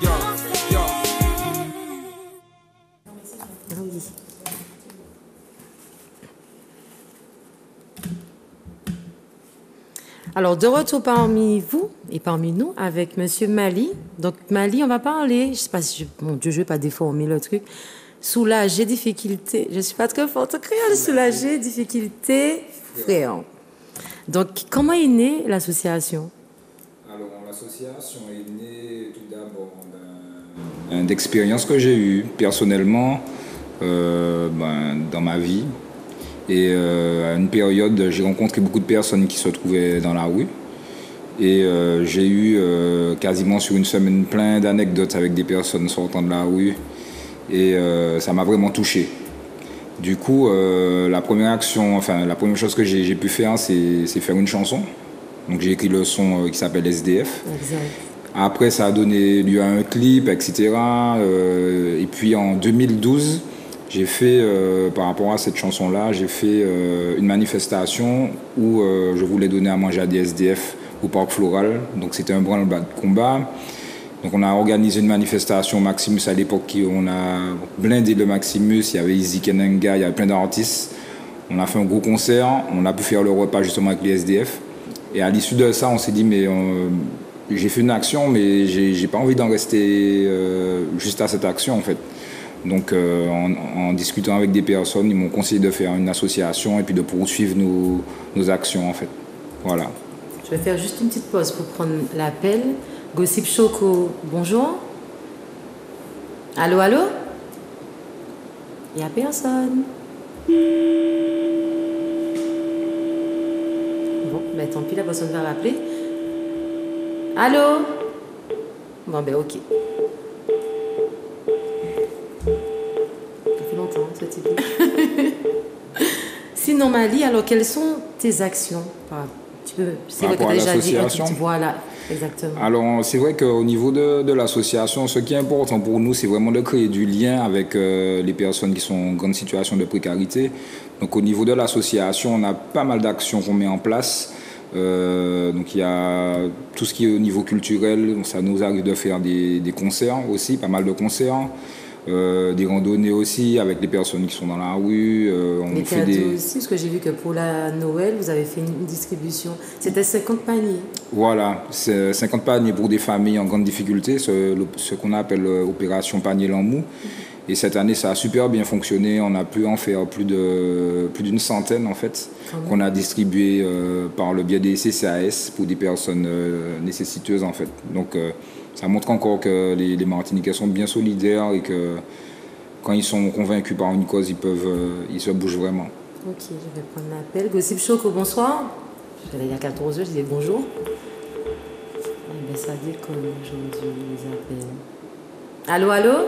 Speaker 5: Yo, yo.
Speaker 1: Ah oui. Alors, de retour parmi vous et parmi nous avec Monsieur Mali. Donc, Mali, on va parler, je sais pas si mon Dieu, je vais pas déformer le truc. Soulager, difficulté. Je suis pas très forte en créole. Soulager, difficulté, frère. Donc, comment est née l'association?
Speaker 2: Alors, l'association est née tout d'abord d'expériences que j'ai eues personnellement dans ma vie. Et à une période, j'ai rencontré beaucoup de personnes qui se trouvaient dans la rue. Et j'ai eu quasiment sur une semaine plein d'anecdotes avec des personnes sortant de la rue. Et ça m'a vraiment touché. Du coup, la première chose que j'ai pu faire, c'est faire une chanson. Donc j'ai écrit le son qui s'appelle SDF.
Speaker 1: Exact.
Speaker 2: Après, ça a donné lieu à un clip, etc. Et puis en 2012, j'ai fait, par rapport à cette chanson-là, j'ai fait une manifestation où je voulais donner à manger à des SDF au Parc Floral. Donc c'était un branle-bas de combat. Donc on a organisé une manifestation Maximus à l'époque, on a blindé le Maximus, il y avait Izzy Kenenga, il y avait plein d'artistes. On a fait un gros concert, on a pu faire le repas justement avec les SDF. Et à l'issue de ça, on s'est dit, mais j'ai fait une action, mais j'ai pas envie d'en rester juste à cette action en fait. Donc en discutant avec des personnes, ils m'ont conseillé de faire une association et puis de poursuivre nos actions en fait. Voilà.
Speaker 1: Je vais faire juste une petite pause pour prendre l'appel. Gossip Choco, bonjour. Allô, allô? Il n'y a personne. Bon, ben tant pis, la personne va rappeler. Allô? Bon, ben ok. Ça fait longtemps, ce type. Sinon, Mali, alors quelles sont tes actions? C'est vrai que tu as déjà dit. Voilà, exactement.
Speaker 2: Alors, c'est vrai qu'au niveau de l'association, ce qui est important pour nous, c'est vraiment de créer du lien avec les personnes qui sont en grande situation de précarité. Donc, au niveau de l'association, on a pas mal d'actions qu'on met en place. Donc, il y a tout ce qui est au niveau culturel. Ça nous arrive de faire des concerts aussi, pas mal de concerts. Des randonnées aussi avec les personnes qui sont dans la rue.
Speaker 1: Les cadeaux aussi, parce que j'ai vu que pour la Noël, vous avez fait une distribution. C'était 50 paniers.
Speaker 2: Voilà, c'est 50 paniers pour des familles en grande difficulté, ce qu'on appelle opération panier Lambou. Et cette année, ça a super bien fonctionné. On a pu en faire plus d'une centaine en fait, qu'on a distribué par le biais des CCAS pour des personnes nécessiteuses en fait. Donc ça montre encore que les Martiniquais sont bien solidaires et que quand ils sont convaincus par une cause, ils se bougent vraiment.
Speaker 1: Ok, je vais prendre l'appel. Gossip Choco, bonsoir. Il y a 14 heures, je disais bonjour. Eh bien, ça déconne aujourd'hui, les appels. Allô, allô?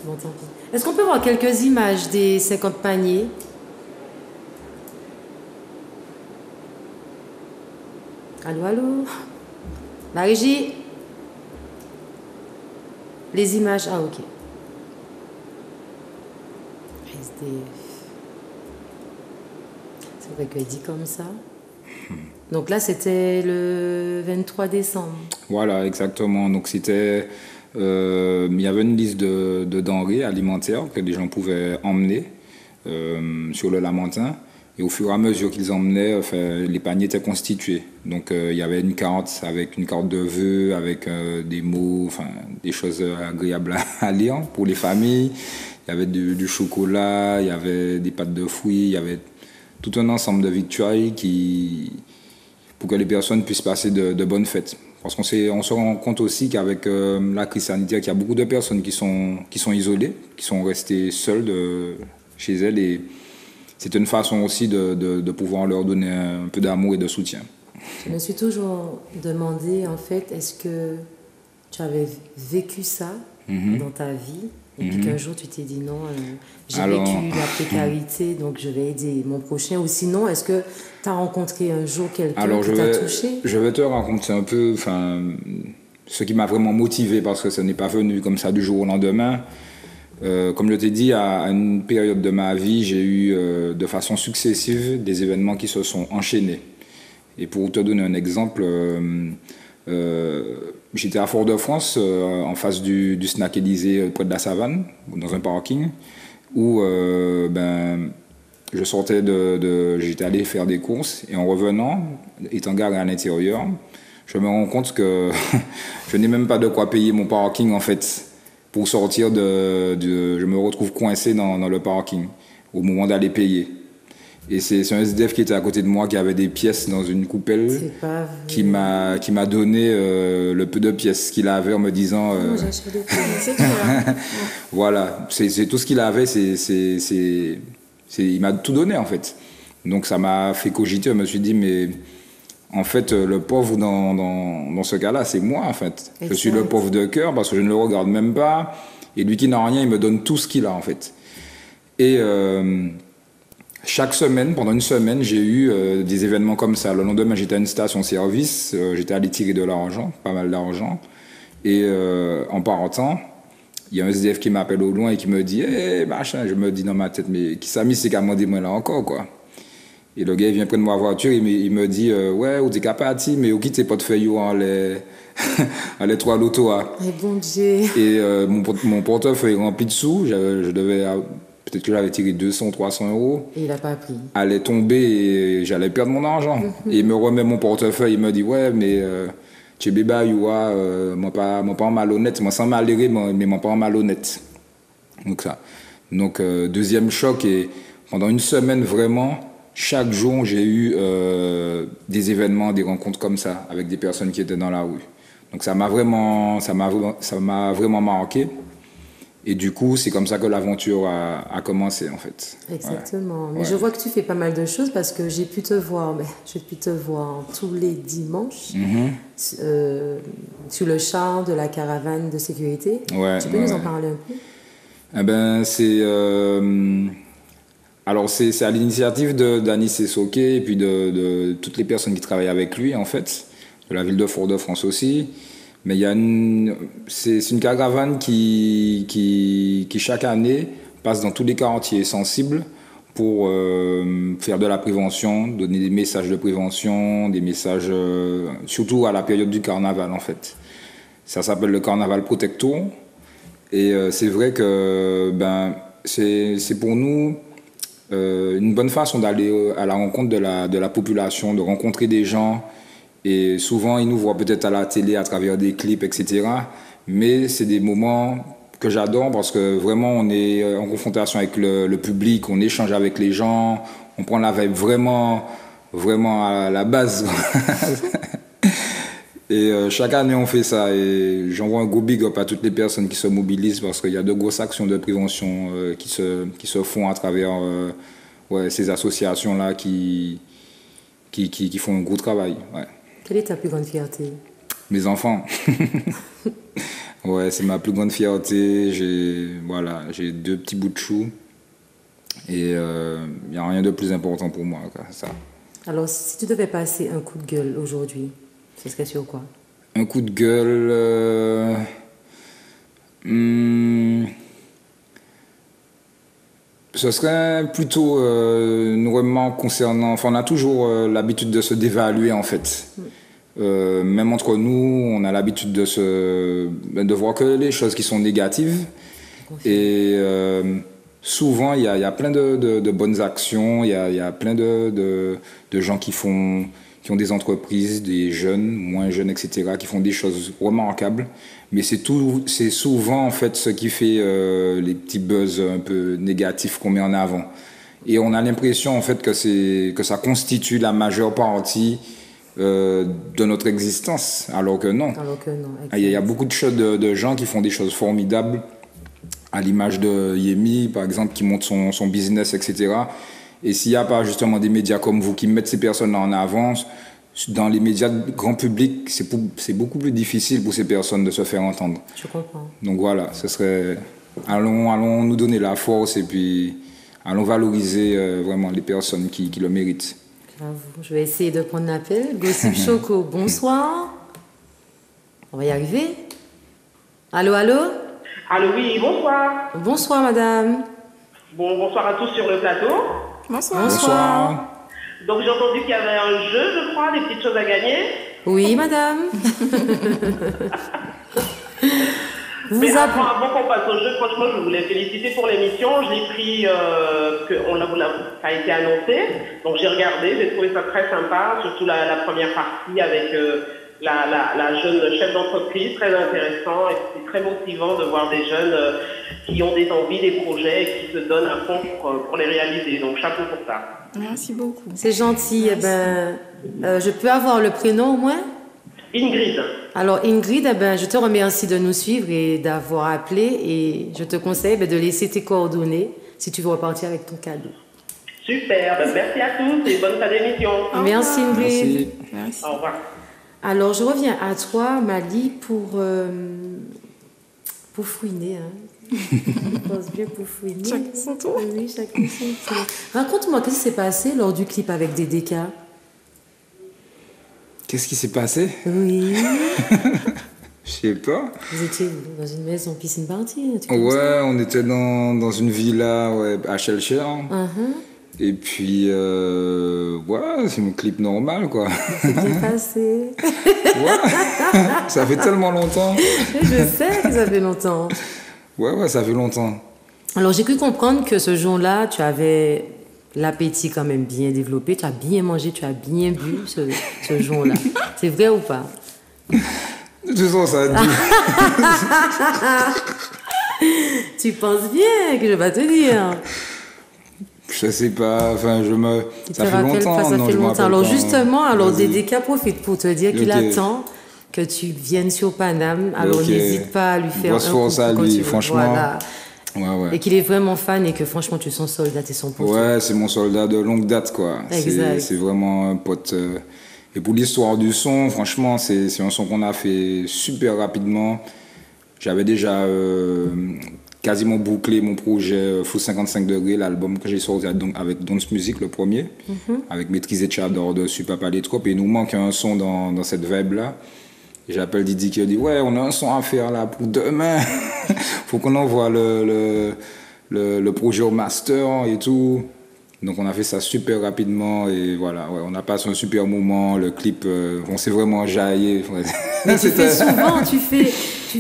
Speaker 1: Bon, tant pis. Est-ce qu'on peut voir quelques images des 50 paniers? Allô, allô? La régie? Les images? Ah, ok. SDF. C'est vrai qu'elle dit comme ça. Donc là, c'était le 23 décembre.
Speaker 2: Voilà, exactement. Donc c'était... il y avait une liste de denrées alimentaires que les gens pouvaient emmener sur le Lamentin. Et au fur et à mesure qu'ils emmenaient, les paniers étaient constitués. Donc il y avait une carte avec une carte de vœux, avec des mots, des choses agréables à lire pour les familles. Il y avait du chocolat, il y avait des pâtes de fruits, il y avait tout un ensemble de victuailles pour que les personnes puissent passer de bonnes fêtes. Parce qu'on se rend compte aussi qu'avec la crise sanitaire, qu'il y a beaucoup de personnes qui sont isolées, qui sont restées seules chez elles. Et c'est une façon aussi de pouvoir leur donner un peu d'amour et de soutien.
Speaker 1: Je me suis toujours demandé, en fait, est-ce que tu avais vécu ça dans ta vie et puis qu'un jour tu t'es dit non, j'ai vécu la précarité, donc je vais aider mon prochain, ou sinon, est-ce que tu as rencontré un jour quelqu'un qui t'a touché?
Speaker 2: Je vais te raconter un peu ce qui m'a vraiment motivé, parce que ce n'est pas venu comme ça du jour au lendemain. Comme je t'ai dit, à une période de ma vie, j'ai eu de façon successive des événements qui se sont enchaînés. Et pour te donner un exemple, j'étais à Fort-de-France, en face du Snack Élysée, près de la Savane, dans un parking, où je sortais j'étais allé faire des courses, et en revenant, étant garé à l'intérieur, je me rends compte que je n'ai même pas de quoi payer mon parking, en fait. Pour sortir je me retrouve coincé dans le parking au moment d'aller payer. Et c'est un SDF qui était à côté de moi, qui avait des pièces dans une coupelle, qui m'a donné le peu de pièces qu'il avait en me disant... Voilà, c'est tout ce qu'il avait, il m'a tout donné en fait. Donc ça m'a fait cogiter, je me suis dit, mais en fait le pauvre dans ce cas-là, c'est moi en fait. Exact. Je suis le pauvre de cœur parce que je ne le regarde même pas, et lui qui n'a rien, il me donne tout ce qu'il a en fait. Et... chaque semaine, pendant une semaine, j'ai eu des événements comme ça. Le lendemain, j'étais à une station-service, j'étais allé tirer de l'argent, pas mal d'argent. Et en partant, il y a un SDF qui m'appelle au loin et qui me dit « Hey, machin !» Je me dis dans ma tête « Mais qui s'est mis, c'est qu'à moi, dis-moi là encore, quoi. » Et le gars, il vient prendre ma voiture, il me dit « Ouais, on dit qu'à partir, mais on quitte tes portefeuilles en les 3 lotos. »
Speaker 1: Et bon Dieu.
Speaker 2: Et mon portefeuille rempli de sous, je devais... Peut-être que j'avais tiré 200, 300 euros.
Speaker 1: Et il n'a pas pris.
Speaker 2: Allait tomber et j'allais perdre mon argent. Et il me remet mon portefeuille, il me dit « Ouais, mais tu es bébé, moi pas en malhonnête, moi sans malheureux, mais moi pas en malhonnête. » Donc ça. Donc deuxième choc, et pendant une semaine vraiment, chaque jour j'ai eu des événements, des rencontres comme ça, avec des personnes qui étaient dans la rue. Donc ça m'a vraiment marqué. Et du coup, c'est comme ça que l'aventure a commencé, en fait.
Speaker 1: Exactement. Ouais. Mais je vois que tu fais pas mal de choses, parce que j'ai pu te voir tous les dimanches sur le char de la caravane de sécurité.
Speaker 2: Ouais,
Speaker 1: tu peux nous en parler un peu?
Speaker 2: Eh ben, c'est à l'initiative d'Anis Sessoké et puis de toutes les personnes qui travaillent avec lui, en fait, de la ville de Fort-de-France aussi. Mais c'est une caravane qui chaque année passe dans tous les quartiers sensibles pour faire de la prévention, donner des messages de prévention, des messages surtout à la période du carnaval en fait. Ça s'appelle le Carnaval Protectour, et c'est vrai que c'est pour nous une bonne façon d'aller à la rencontre de la population, de rencontrer des gens. Et souvent, ils nous voient peut-être à la télé, à travers des clips, etc. Mais c'est des moments que j'adore, parce que vraiment, on est en confrontation avec le public, on échange avec les gens, on prend la vibe vraiment à la base. Et chaque année, on fait ça. Et j'envoie un gros big up à toutes les personnes qui se mobilisent, parce qu'il y a de grosses actions de prévention qui se font à travers ces associations-là qui font un gros travail. Ouais.
Speaker 1: Quelle est ta plus grande fierté?
Speaker 2: Mes enfants. Ouais, c'est ma plus grande fierté. J'ai 2 petits bouts de chou. Et il n'y a rien de plus important pour moi que ça.
Speaker 1: Alors, si tu devais passer un coup de gueule aujourd'hui, ce serait sur quoi?
Speaker 2: Un coup de gueule... ce serait plutôt une remarque concernant... Enfin, on a toujours l'habitude de se dévaluer, en fait. Même entre nous, on a l'habitude de voir que les choses qui sont négatives. Et souvent, il y a plein de bonnes actions, il y a plein de gens qui ont des entreprises, des jeunes, moins jeunes, etc., qui font des choses remarquables. Mais c'est souvent, en fait, ce qui fait les petits buzz un peu négatifs qu'on met en avant. Et on a l'impression, en fait, que ça constitue la majeure partie de notre existence, alors que non. Il y a beaucoup de gens qui font des choses formidables, à l'image de Yemi, par exemple, qui monte son business, etc. Et s'il n'y a pas justement des médias comme vous qui mettent ces personnes-là en avant, dans les médias de grand public, c'est beaucoup plus difficile pour ces personnes de se faire entendre.
Speaker 1: Je comprends.
Speaker 2: Donc voilà, ce serait... Allons nous donner la force, et puis allons valoriser vraiment les personnes qui le méritent.
Speaker 1: Je vais essayer de prendre l'appel. Gossip Choco, bonsoir. On va y arriver. Allô, allô?
Speaker 7: Allô, oui, bonsoir.
Speaker 1: Bonsoir, madame.
Speaker 7: Bonsoir à tous sur le plateau.
Speaker 3: Bonsoir.
Speaker 2: Bonsoir.
Speaker 7: Donc, j'ai entendu qu'il y avait un jeu, je crois, des petites choses à gagner.
Speaker 1: Oui, madame.
Speaker 7: Mais avant qu'on passe au jeu, franchement, je voulais féliciter pour l'émission. Je l'ai pris, ça a été annoncé. Donc, j'ai regardé, j'ai trouvé ça très sympa, surtout la première partie avec la jeune chef d'entreprise, très intéressant. Et c'est très motivant de voir des jeunes qui ont des envies, des projets et qui se donnent à fond pour les réaliser. Donc, chapeau pour ça.
Speaker 3: Merci beaucoup.
Speaker 1: C'est gentil. Eh ben, je peux avoir le prénom au moins?
Speaker 7: Ingrid.
Speaker 1: Alors Ingrid, eh ben, je te remercie de nous suivre et d'avoir appelé et je te conseille de laisser tes coordonnées si tu veux repartir avec ton cadeau.
Speaker 7: Super, merci à tous et bonne fin d'émission.
Speaker 1: Merci Ingrid.
Speaker 3: Merci.
Speaker 7: Au revoir.
Speaker 1: Alors je reviens à toi Mali pour fouiner. Hein. Je pense bien pour fouiner.
Speaker 3: Chacun son tour.
Speaker 1: Oui, chacun son tour. Raconte-moi, qu'est-ce qui s'est passé lors du clip avec DDK?
Speaker 2: Qu'est-ce qui s'est passé?
Speaker 1: Oui.
Speaker 2: Je sais pas.
Speaker 1: Vous étiez dans une maison piscine party?
Speaker 2: Ouais, on était dans une villa à Shellshire. Et puis, voilà, c'est mon clip normal, quoi.
Speaker 1: C'est bien passé.
Speaker 2: Ouais, ça fait tellement longtemps.
Speaker 1: Je sais que ça fait longtemps.
Speaker 2: Ouais, ça fait longtemps.
Speaker 1: Alors, j'ai cru comprendre que ce jour-là, tu avais l'appétit quand même bien développé. Tu as bien mangé, tu as bien bu ce jour-là. C'est vrai ou pas?
Speaker 2: De toute façon, ça a dit.
Speaker 1: Tu penses bien que je vais te dire.
Speaker 2: Je sais pas, enfin, ça fait
Speaker 1: rappelles
Speaker 2: longtemps.
Speaker 1: pas, ça
Speaker 2: non,
Speaker 1: fait
Speaker 2: je me
Speaker 1: longtemps.
Speaker 2: rappelle
Speaker 1: Alors
Speaker 2: pas.
Speaker 1: justement, alors
Speaker 2: Vas-y.
Speaker 1: DDK profite pour te dire qu'il
Speaker 2: Ok.
Speaker 1: attend que tu viennes sur Paname. Alors
Speaker 2: Ok.
Speaker 1: n'hésite pas à lui faire
Speaker 2: Grosse
Speaker 1: un
Speaker 2: force à
Speaker 1: coucou quand
Speaker 2: lui,
Speaker 1: tu veux.
Speaker 2: franchement.
Speaker 1: Voilà.
Speaker 2: Ouais.
Speaker 1: Et qu'il est vraiment fan et que franchement tu es son soldat, tu es son pote.
Speaker 2: Ouais, c'est mon soldat de longue date, quoi.
Speaker 1: Exact.
Speaker 2: C'est vraiment un pote. Et pour l'histoire du son, franchement, c'est un son qu'on a fait super rapidement. J'avais déjà quasiment bouclé mon projet Full 55 degrés, l'album que j'ai sorti avec Dance Music, le premier, avec Maîtrise et Chador dessus, Papa les Tropes. Et il nous manque un son dans cette vibe-là. J'appelle Didi qui a dit ouais, on a un son à faire là pour demain. Faut qu'on envoie le projet au master et tout. Donc on a fait ça super rapidement et voilà, ouais, on a passé un super moment. Le clip, on s'est vraiment jaillé.
Speaker 1: Mais tu fais souvent, tu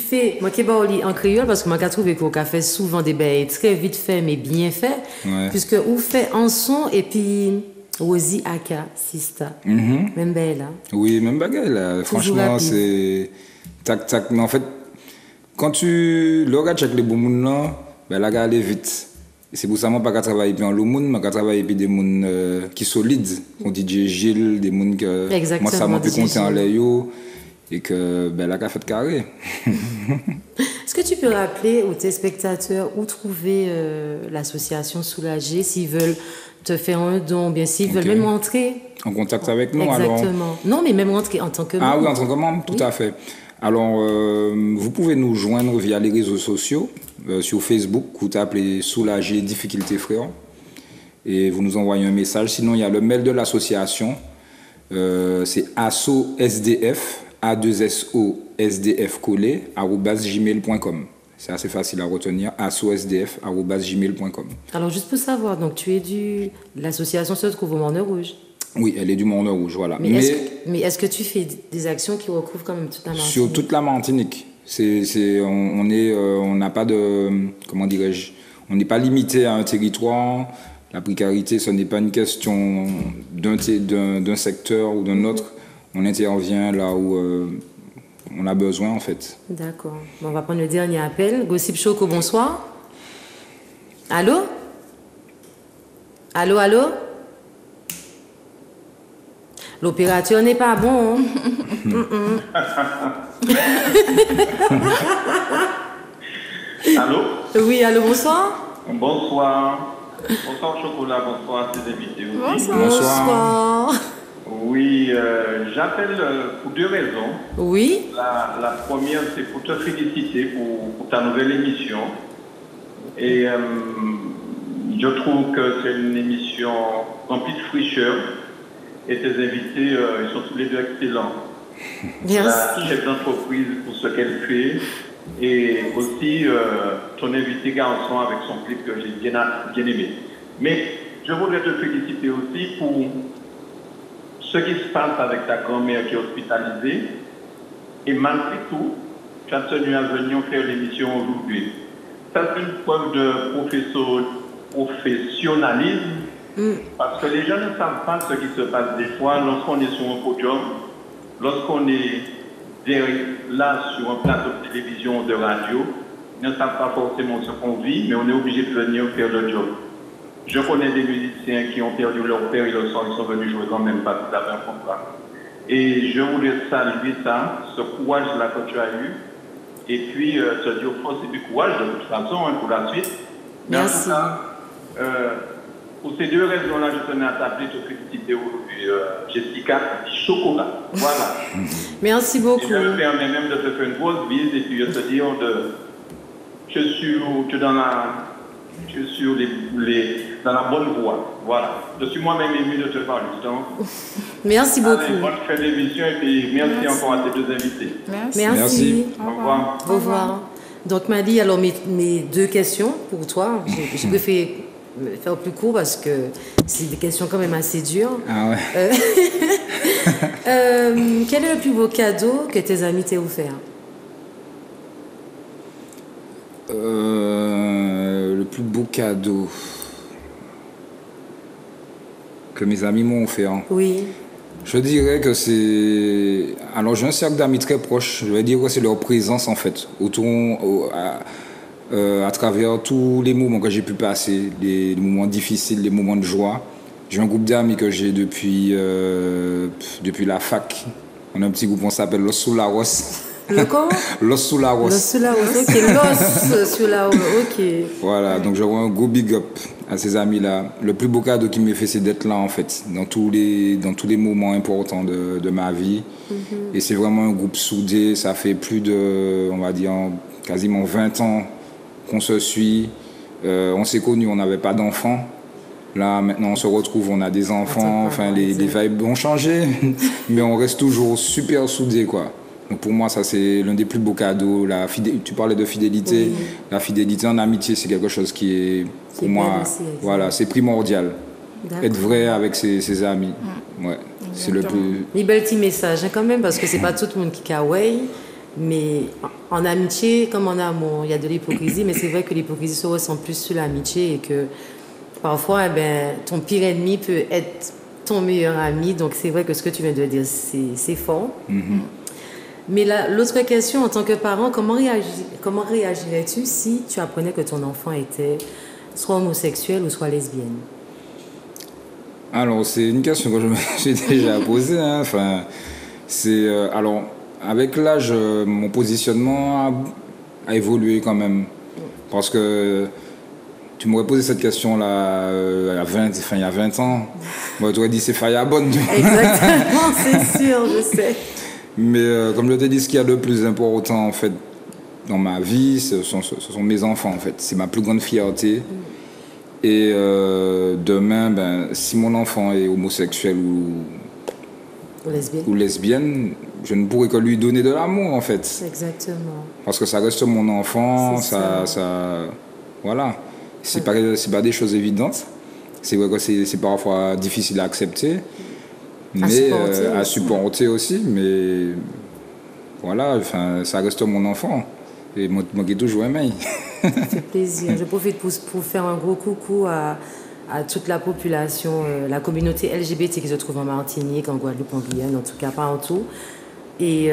Speaker 1: fais, moi qui parle en créole parce que moi j'ai trouvé qu'on a fait souvent des bails très vite fait mais bien fait, puisque on fait en son et puis Rosie Aka, Sista, même belle là.
Speaker 2: Oui, même bagaille là. Franchement, c'est tac. Mais en fait, quand tu le regardes avec les bons moun là, ben la gars allait vite. Et c'est pour ça que je ne pas travailler en le monde, mais je travaille avec des gens qui sont solides, comme DJ Gilles, des gens que moi ça m'a pu compter en l'ayo et que ben la gars fait carré.
Speaker 1: Est-ce que tu peux rappeler aux téléspectateurs où trouver l'association Soulagé s'ils veulent te faire un don, bien s'ils veulent même rentrer
Speaker 2: En contact avec nous.
Speaker 1: Exactement.
Speaker 2: Alors...
Speaker 1: Non, mais même rentrer en tant que membre.
Speaker 2: Ah oui, en tant que membre, tout à fait. Alors, vous pouvez nous joindre via les réseaux sociaux, sur Facebook, vous tapez Soulagé Difficulté Frère, et vous nous envoyez un message. Sinon, il y a le mail de l'association, c'est ASOSDF, A2SO-SDF collé, @gmail.com. C'est assez facile à retenir, asosdf@gmail.com.
Speaker 1: Alors, juste pour savoir, donc tu es l'association se trouve au Morne Rouge.
Speaker 2: Oui, elle est du Morne Rouge, voilà.
Speaker 1: Mais est-ce que tu fais des actions qui recouvrent quand même toute la Martinique?
Speaker 2: Sur toute la Martinique. On n'a pas de, comment dirais-je, on n'est pas limité à un territoire. La précarité, ce n'est pas une question d'un secteur ou d'un autre. On intervient là où on a besoin, en fait.
Speaker 1: D'accord. Bon, on va prendre le dernier appel. Gossip Choco, bonsoir. Allô? Allô? L'opérateur n'est pas bon.
Speaker 8: Allô?
Speaker 1: Oui, allô, bonsoir.
Speaker 8: Bonsoir. Bonsoir Chocolat, bonsoir à tes invités aussi.
Speaker 1: Bonsoir.
Speaker 8: Oui, j'appelle pour deux raisons.
Speaker 1: Oui.
Speaker 8: La première, c'est pour te féliciter pour ta nouvelle émission. Et je trouve que c'est une émission remplie de fraîcheur. Et tes invités, ils sont tous les deux excellents. la chef d'entreprise pour ce qu'elle fait, et aussi ton invité garçon avec son clip que j'ai bien aimé. Mais je voudrais te féliciter aussi pour ce qui se passe avec ta grand-mère qui est hospitalisée. Et malgré tout, tu as tenu à venir faire l'émission aujourd'hui. Ça, c'est une preuve de professionnalisme, parce que les gens ne savent pas ce qui se passe des fois lorsqu'on est sur un podium, lorsqu'on est là sur un plateau de télévision ou de radio. Ils ne savent pas forcément ce qu'on vit, mais on est obligé de venir faire le job. Je connais des musiciens qui ont perdu leur père et leur soeur, ils sont venus jouer quand même, pas tout à fait un contrat. Et je voulais saluer ça, ce courage-là que tu as eu, et puis te dire force et du courage de toute façon pour la suite.
Speaker 1: Merci.
Speaker 8: Mais en tout cas, pour ces deux raisons-là, je tenais à t'appeler, te féliciter aujourd'hui, Jessica Chocolat. Voilà.
Speaker 1: Merci beaucoup.
Speaker 8: Et je me permets même de te faire une grosse bise et puis de te dire je suis dans la bonne voie. Voilà. Je suis moi-même ému de te parler.
Speaker 1: Merci beaucoup.
Speaker 8: Allez, bonne fin d'émission et puis merci encore à tes deux invités.
Speaker 1: Merci.
Speaker 8: Au revoir.
Speaker 1: Au revoir. Donc Mali, alors mes deux questions pour toi. J'ai préféré faire plus court parce que c'est des questions quand même assez dures.
Speaker 2: Ah ouais.
Speaker 1: Quel est le plus beau cadeau que tes amis t'aient offert?
Speaker 2: Le plus beau cadeau que mes amis m'ont offert.
Speaker 1: Oui.
Speaker 2: Je dirais que c'est... Alors j'ai un cercle d'amis très proche. Je vais dire que c'est leur présence en fait autour, à travers tous les moments que j'ai pu passer, les moments difficiles, les moments de joie. J'ai un groupe d'amis que j'ai depuis la fac. On a un petit groupe, on s'appelle Los Sularos.
Speaker 1: Le quoi?
Speaker 2: Los Sularos.
Speaker 1: Los Sularos, ok. Los Sularos, ok.
Speaker 2: Voilà, donc j'aurais un gros big up à ces amis-là. Le plus beau cadeau qui m'est fait, c'est d'être là en fait, dans tous les moments importants de ma vie. Et c'est vraiment un groupe soudé. Ça fait plus de, on va dire, quasiment 20 ans qu'on se suit. On s'est connus, on n'avait pas d'enfants. Là, maintenant, on se retrouve, on a des enfants. Enfin, les vibes ont changé, mais on reste toujours super soudés, quoi. Donc pour moi, ça c'est l'un des plus beaux cadeaux. Tu parlais de fidélité. Oui. La fidélité en amitié, c'est quelque chose qui est, pour moi, voilà, c'est primordial. Être vrai avec ses amis. Ouais, c'est le plus...
Speaker 1: Un bel petit message hein, quand même, parce que c'est pas tout le monde qui kawaii, mais en amitié, comme en amour, il y a de l'hypocrisie, mais c'est vrai que l'hypocrisie se ressent plus sur l'amitié et que parfois, eh ben, ton pire ennemi peut être ton meilleur ami. Donc c'est vrai que ce que tu viens de dire, c'est fort. Mais l'autre question, en tant que parent, comment réagirais-tu si tu apprenais que ton enfant était soit homosexuel ou soit lesbienne?
Speaker 2: Alors, c'est une question que je me suis déjà posée. Hein. Enfin, alors, avec l'âge, mon positionnement a évolué quand même. Parce que tu m'aurais posé cette question-là il y a 20 ans. Moi, tu aurais dit c'est Fayabonne.
Speaker 1: Exactement, c'est sûr, je sais.
Speaker 2: Mais comme je t'ai dit, ce qu'il y a de plus important en fait dans ma vie, ce sont mes enfants en fait. C'est ma plus grande fierté. Et demain, si mon enfant est homosexuel ou lesbienne, je ne pourrais que lui donner de l'amour en fait.
Speaker 1: Exactement.
Speaker 2: Parce que ça reste mon enfant, ça voilà. C'est pas des choses évidentes. C'est vrai que c'est parfois difficile à accepter. Mais à supporter aussi, mais voilà, enfin, ça reste mon enfant et moi qui ai toujours aimé.
Speaker 1: Ça fait plaisir. Je profite pour faire un gros coucou à toute la population, la communauté LGBT qui se trouve en Martinique, en Guadeloupe, en Guyane, en tout cas partout. Et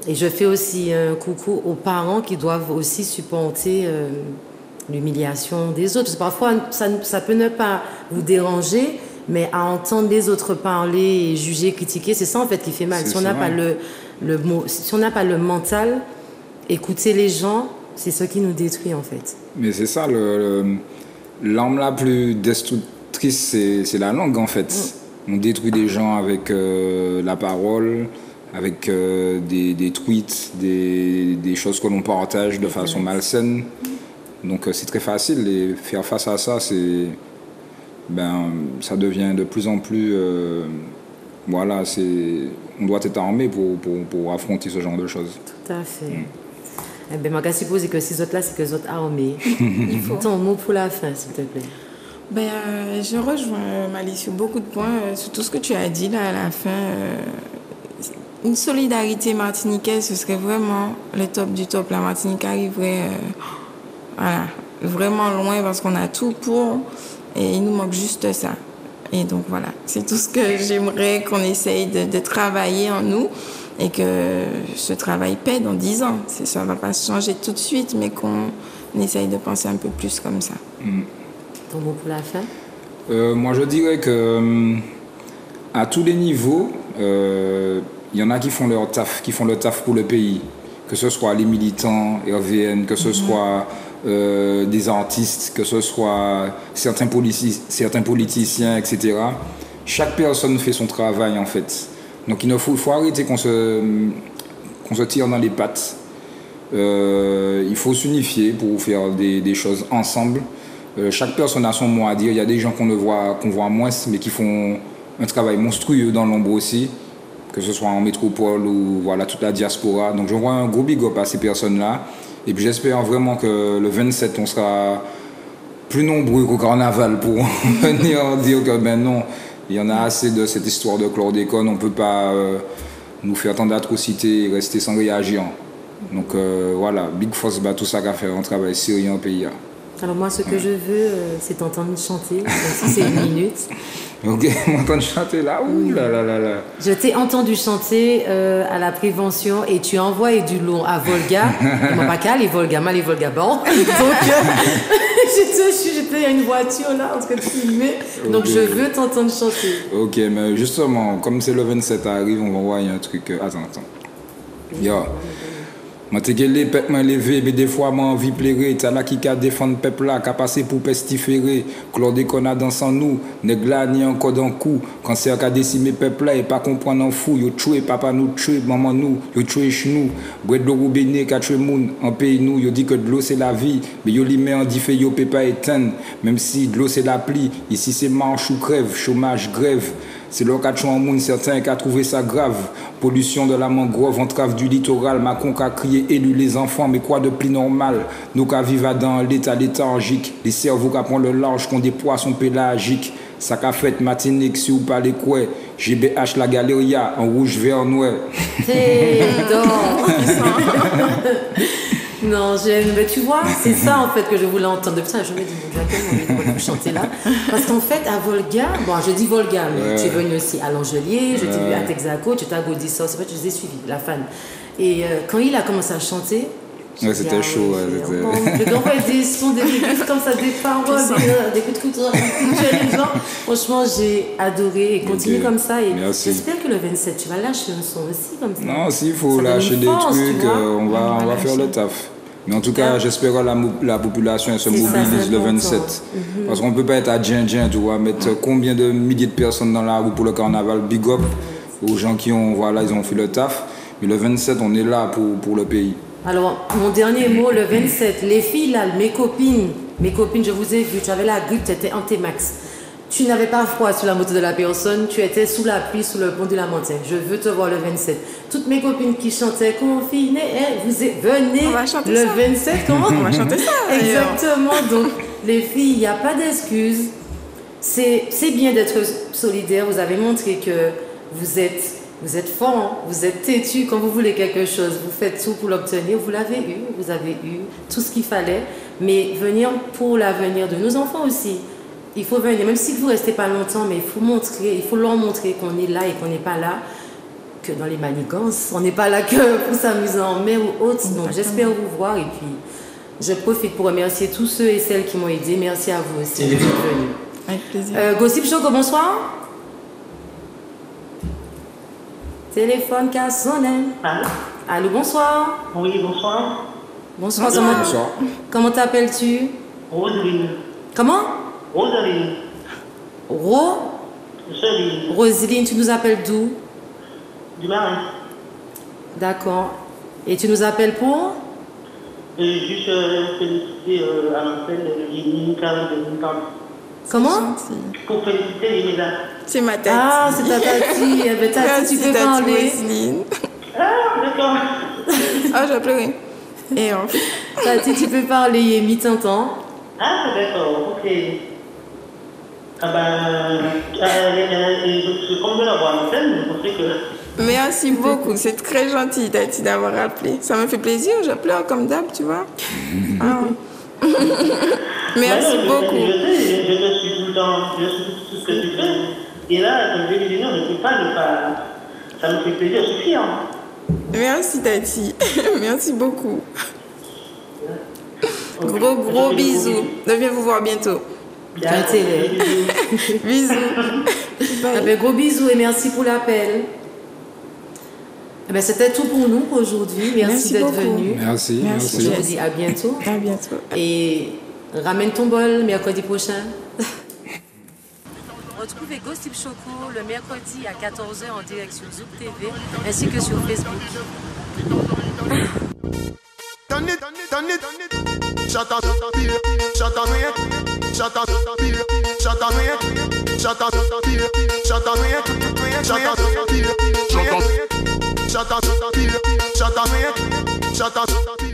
Speaker 1: je fais aussi un coucou aux parents qui doivent aussi supporter l'humiliation des autres. Parce que parfois, ça peut ne pas vous déranger, mais à entendre les autres parler, juger, critiquer, c'est ça en fait qui fait mal. Si on n'a pas si on n'a pas le mental, écouter les gens, c'est ce qui nous détruit en fait.
Speaker 2: Mais c'est ça, l'arme la plus destructrice, c'est la langue en fait. On détruit des gens avec la parole, avec des tweets, des choses que l'on partage de façon malsaine. Donc c'est très facile et faire face à ça, ça devient de plus en plus voilà, on doit être armé pour affronter ce genre de choses.
Speaker 1: Tout à fait. Eh bien, je suppose que ces autres-là, c'est que les autres armés.
Speaker 3: Il faut.
Speaker 1: Ton mot pour la fin, s'il te plaît.
Speaker 3: Je rejoins Mali sur beaucoup de points, sur tout ce que tu as dit là à la fin. Une solidarité martiniquaise, ce serait vraiment le top du top. La Martinique arriverait vraiment loin parce qu'on a tout pour et il nous manque juste ça. Et donc voilà, c'est tout ce que j'aimerais qu'on essaye de travailler en nous et que ce travail paie dans 10 ans. Ça ne va pas changer tout de suite, mais qu'on essaye de penser un peu plus comme ça.
Speaker 1: Ton mot pour la fin?
Speaker 2: Moi, je dirais que à tous les niveaux, il y en a qui font leur taf, pour le pays. Que ce soit les militants, RVN, que ce soit des artistes, que ce soit certains politiciens, etc. Chaque personne fait son travail, en fait. Donc, il faut arrêter qu'on se tire dans les pattes. Il faut s'unifier pour faire des choses ensemble. Chaque personne a son mot à dire. Il y a des gens qu'on voit moins, mais qui font un travail monstrueux dans l'ombre aussi, que ce soit en métropole ou voilà, toute la diaspora. Donc j'envoie un gros big up à ces personnes-là. Et puis j'espère vraiment que le 27, on sera plus nombreux qu'au carnaval pour venir dire que ben non, il y en a assez de cette histoire de chlordécone. On ne peut pas nous faire tant d'atrocités et rester sans réagir. Donc voilà, big force, tout ça qu'a fait un travail sérieux en pays.
Speaker 1: Alors moi, ce que je veux, c'est t'entendre chanter, même si c'est 1 minute.
Speaker 2: Ok, m'entendre chanter là, ouh là là là là.
Speaker 1: Je t'ai entendu chanter à la prévention et tu envoies du long à Volga. Et moi, pas qu'à les Volga, mal les Volga bon. Donc, j'étais à une voiture là, en train de filmer. Donc, je veux t'entendre chanter.
Speaker 2: Ok, mais justement, comme c'est le 27 arrive, on va envoyer un truc. Attends. Yo. Moi, t'es que les peuples m'ont levé, mais des fois, moi, envie plairer. T'as là qui a défendre le peuple là, qui a passé pour pestiférer. Chlordécone a dans nous, nèg là, ni encore d'un coup. Cancer qui a décimé le peuple là, et pas comprendre en fou. Yo tué papa nous, tué maman nous, yo tué nous. Bred de roubéné, qui a tué moun, en pays nous. Yo dit que de l'eau c'est la vie, mais yo li met en diffé, yo peut pas éteindre. Même si de l'eau c'est la pluie, ici c'est marche ou crève, chômage, grève. C'est leur cas en monde, certains qui a trouvé ça grave. Pollution de la mangrove, entrave du littoral. Macron qui a crié élu les enfants, mais quoi de plus normal? Nous qui vivons dans l'état léthargique. Les cerveaux qui prennent le large, qui ont des poissons pélagiques. Ça qu'a fait Martinique, si vous parlez quoi? GBH la Galeria, en rouge, vert, noir.
Speaker 1: Non, mais tu vois, c'est ça en fait que je voulais entendre. Depuis ça, je me dis, j'ai envie de chanter là. Parce qu'en fait, à Volga, bon, je dis Volga, mais tu es venu aussi à l'Angelier, je t'ai vu à Texaco, tu t'es à Gaudissart, c'est vrai que je les ai suivis, la fan. Et quand il a commencé à chanter,
Speaker 2: c'était chaud.
Speaker 1: Le gars fait des sons, des trucs comme ça, des paroles, des coups de couteau. Franchement, j'ai adoré et continue comme ça. Et j'espère que le 27, tu vas lâcher un son aussi comme ça.
Speaker 2: Non, s'il faut lâcher des trucs, on va faire le taf. Mais en tout cas, j'espère que la population se mobilise le 27. Parce qu'on ne peut pas être à Djindjin, tu vois, mettre combien de milliers de personnes dans la rue pour le carnaval. Big up aux gens qui ont, voilà, ils ont fait le taf. Mais le 27, on est là pour le pays.
Speaker 1: Alors, mon dernier mot, le 27, les filles là, mes copines, je vous ai vu, tu avais la grippe, tu étais en T-Max. Tu n'avais pas froid sur la moto de la personne, tu étais sous la pluie, sous le pont de la montagne. Je veux te voir le 27. Toutes mes copines qui chantaient confinées, venez le 27, comment?
Speaker 3: On va chanter ça.
Speaker 1: Exactement, donc les filles, il n'y a pas d'excuses. C'est bien d'être solidaire, vous avez montré que vous êtes fort, vous êtes têtu quand vous voulez quelque chose, vous faites tout pour l'obtenir, vous l'avez eu, vous avez eu tout ce qu'il fallait, mais venir pour l'avenir de nos enfants aussi. Il faut venir, même si vous ne restez pas longtemps, mais il faut leur montrer qu'on est là et qu'on n'est pas là que dans les manigances, on n'est pas là que pour s'amuser en mer ou autre. Donc j'espère vous voir et puis je profite pour remercier tous ceux et celles qui m'ont aidé. Merci à vous aussi d'être venus.
Speaker 3: Avec plaisir.
Speaker 1: Gossip Choco, bonsoir. Téléphone qui a sonné.
Speaker 9: Allô?
Speaker 1: Allô, bonsoir.
Speaker 9: Oui, bonsoir.
Speaker 1: Bonsoir.
Speaker 2: Bonsoir.
Speaker 1: Comment t'appelles-tu?
Speaker 9: Roseline.
Speaker 1: Comment?
Speaker 9: Roseline. Roseline.
Speaker 1: Roseline, tu nous appelles d'où?
Speaker 9: Du Marin.
Speaker 1: D'accord. Et tu nous appelles pour?
Speaker 9: Juste féliciter à l'antenne une carrière de
Speaker 1: Comment?
Speaker 9: Pour féliciter Elisa.
Speaker 3: C'est ma tati.
Speaker 1: Ah, c'est ta tati. Eh ben, tati, tu peux parler.
Speaker 9: Ah, d'accord.
Speaker 3: Ah, j'ai pleuré. Et enfin.
Speaker 1: Tati, tu peux parler, Yemi t'entend.
Speaker 9: Ah, d'accord, ok. Ah ben, je compte de la voir en scène, je pensais que...
Speaker 3: Merci beaucoup, c'est très gentil Tati d'avoir appelé. Ça me fait plaisir, je pleure comme d'hab, tu vois. Ah. Merci beaucoup.
Speaker 9: Je te suis tout le temps, je suis tout ce que tu fais. Et là, comme je dis non, je ne peux pas ne pas. Ça me fait plaisir, je suis fière.
Speaker 3: Merci Tati, merci beaucoup. Gros bisous. Je viens vous voir bientôt. Bisous.
Speaker 1: Ah ben, gros bisous et merci pour l'appel. Eh ben, c'était tout pour nous aujourd'hui. Merci d'être venu.
Speaker 2: Merci.
Speaker 1: Je vous dis à bientôt.
Speaker 3: À bientôt.
Speaker 1: Et ramène ton bol mercredi prochain. Retrouvez Gossip Choco le mercredi à 14h en direct sur Zouk TV ainsi que sur Facebook.
Speaker 6: Shut up.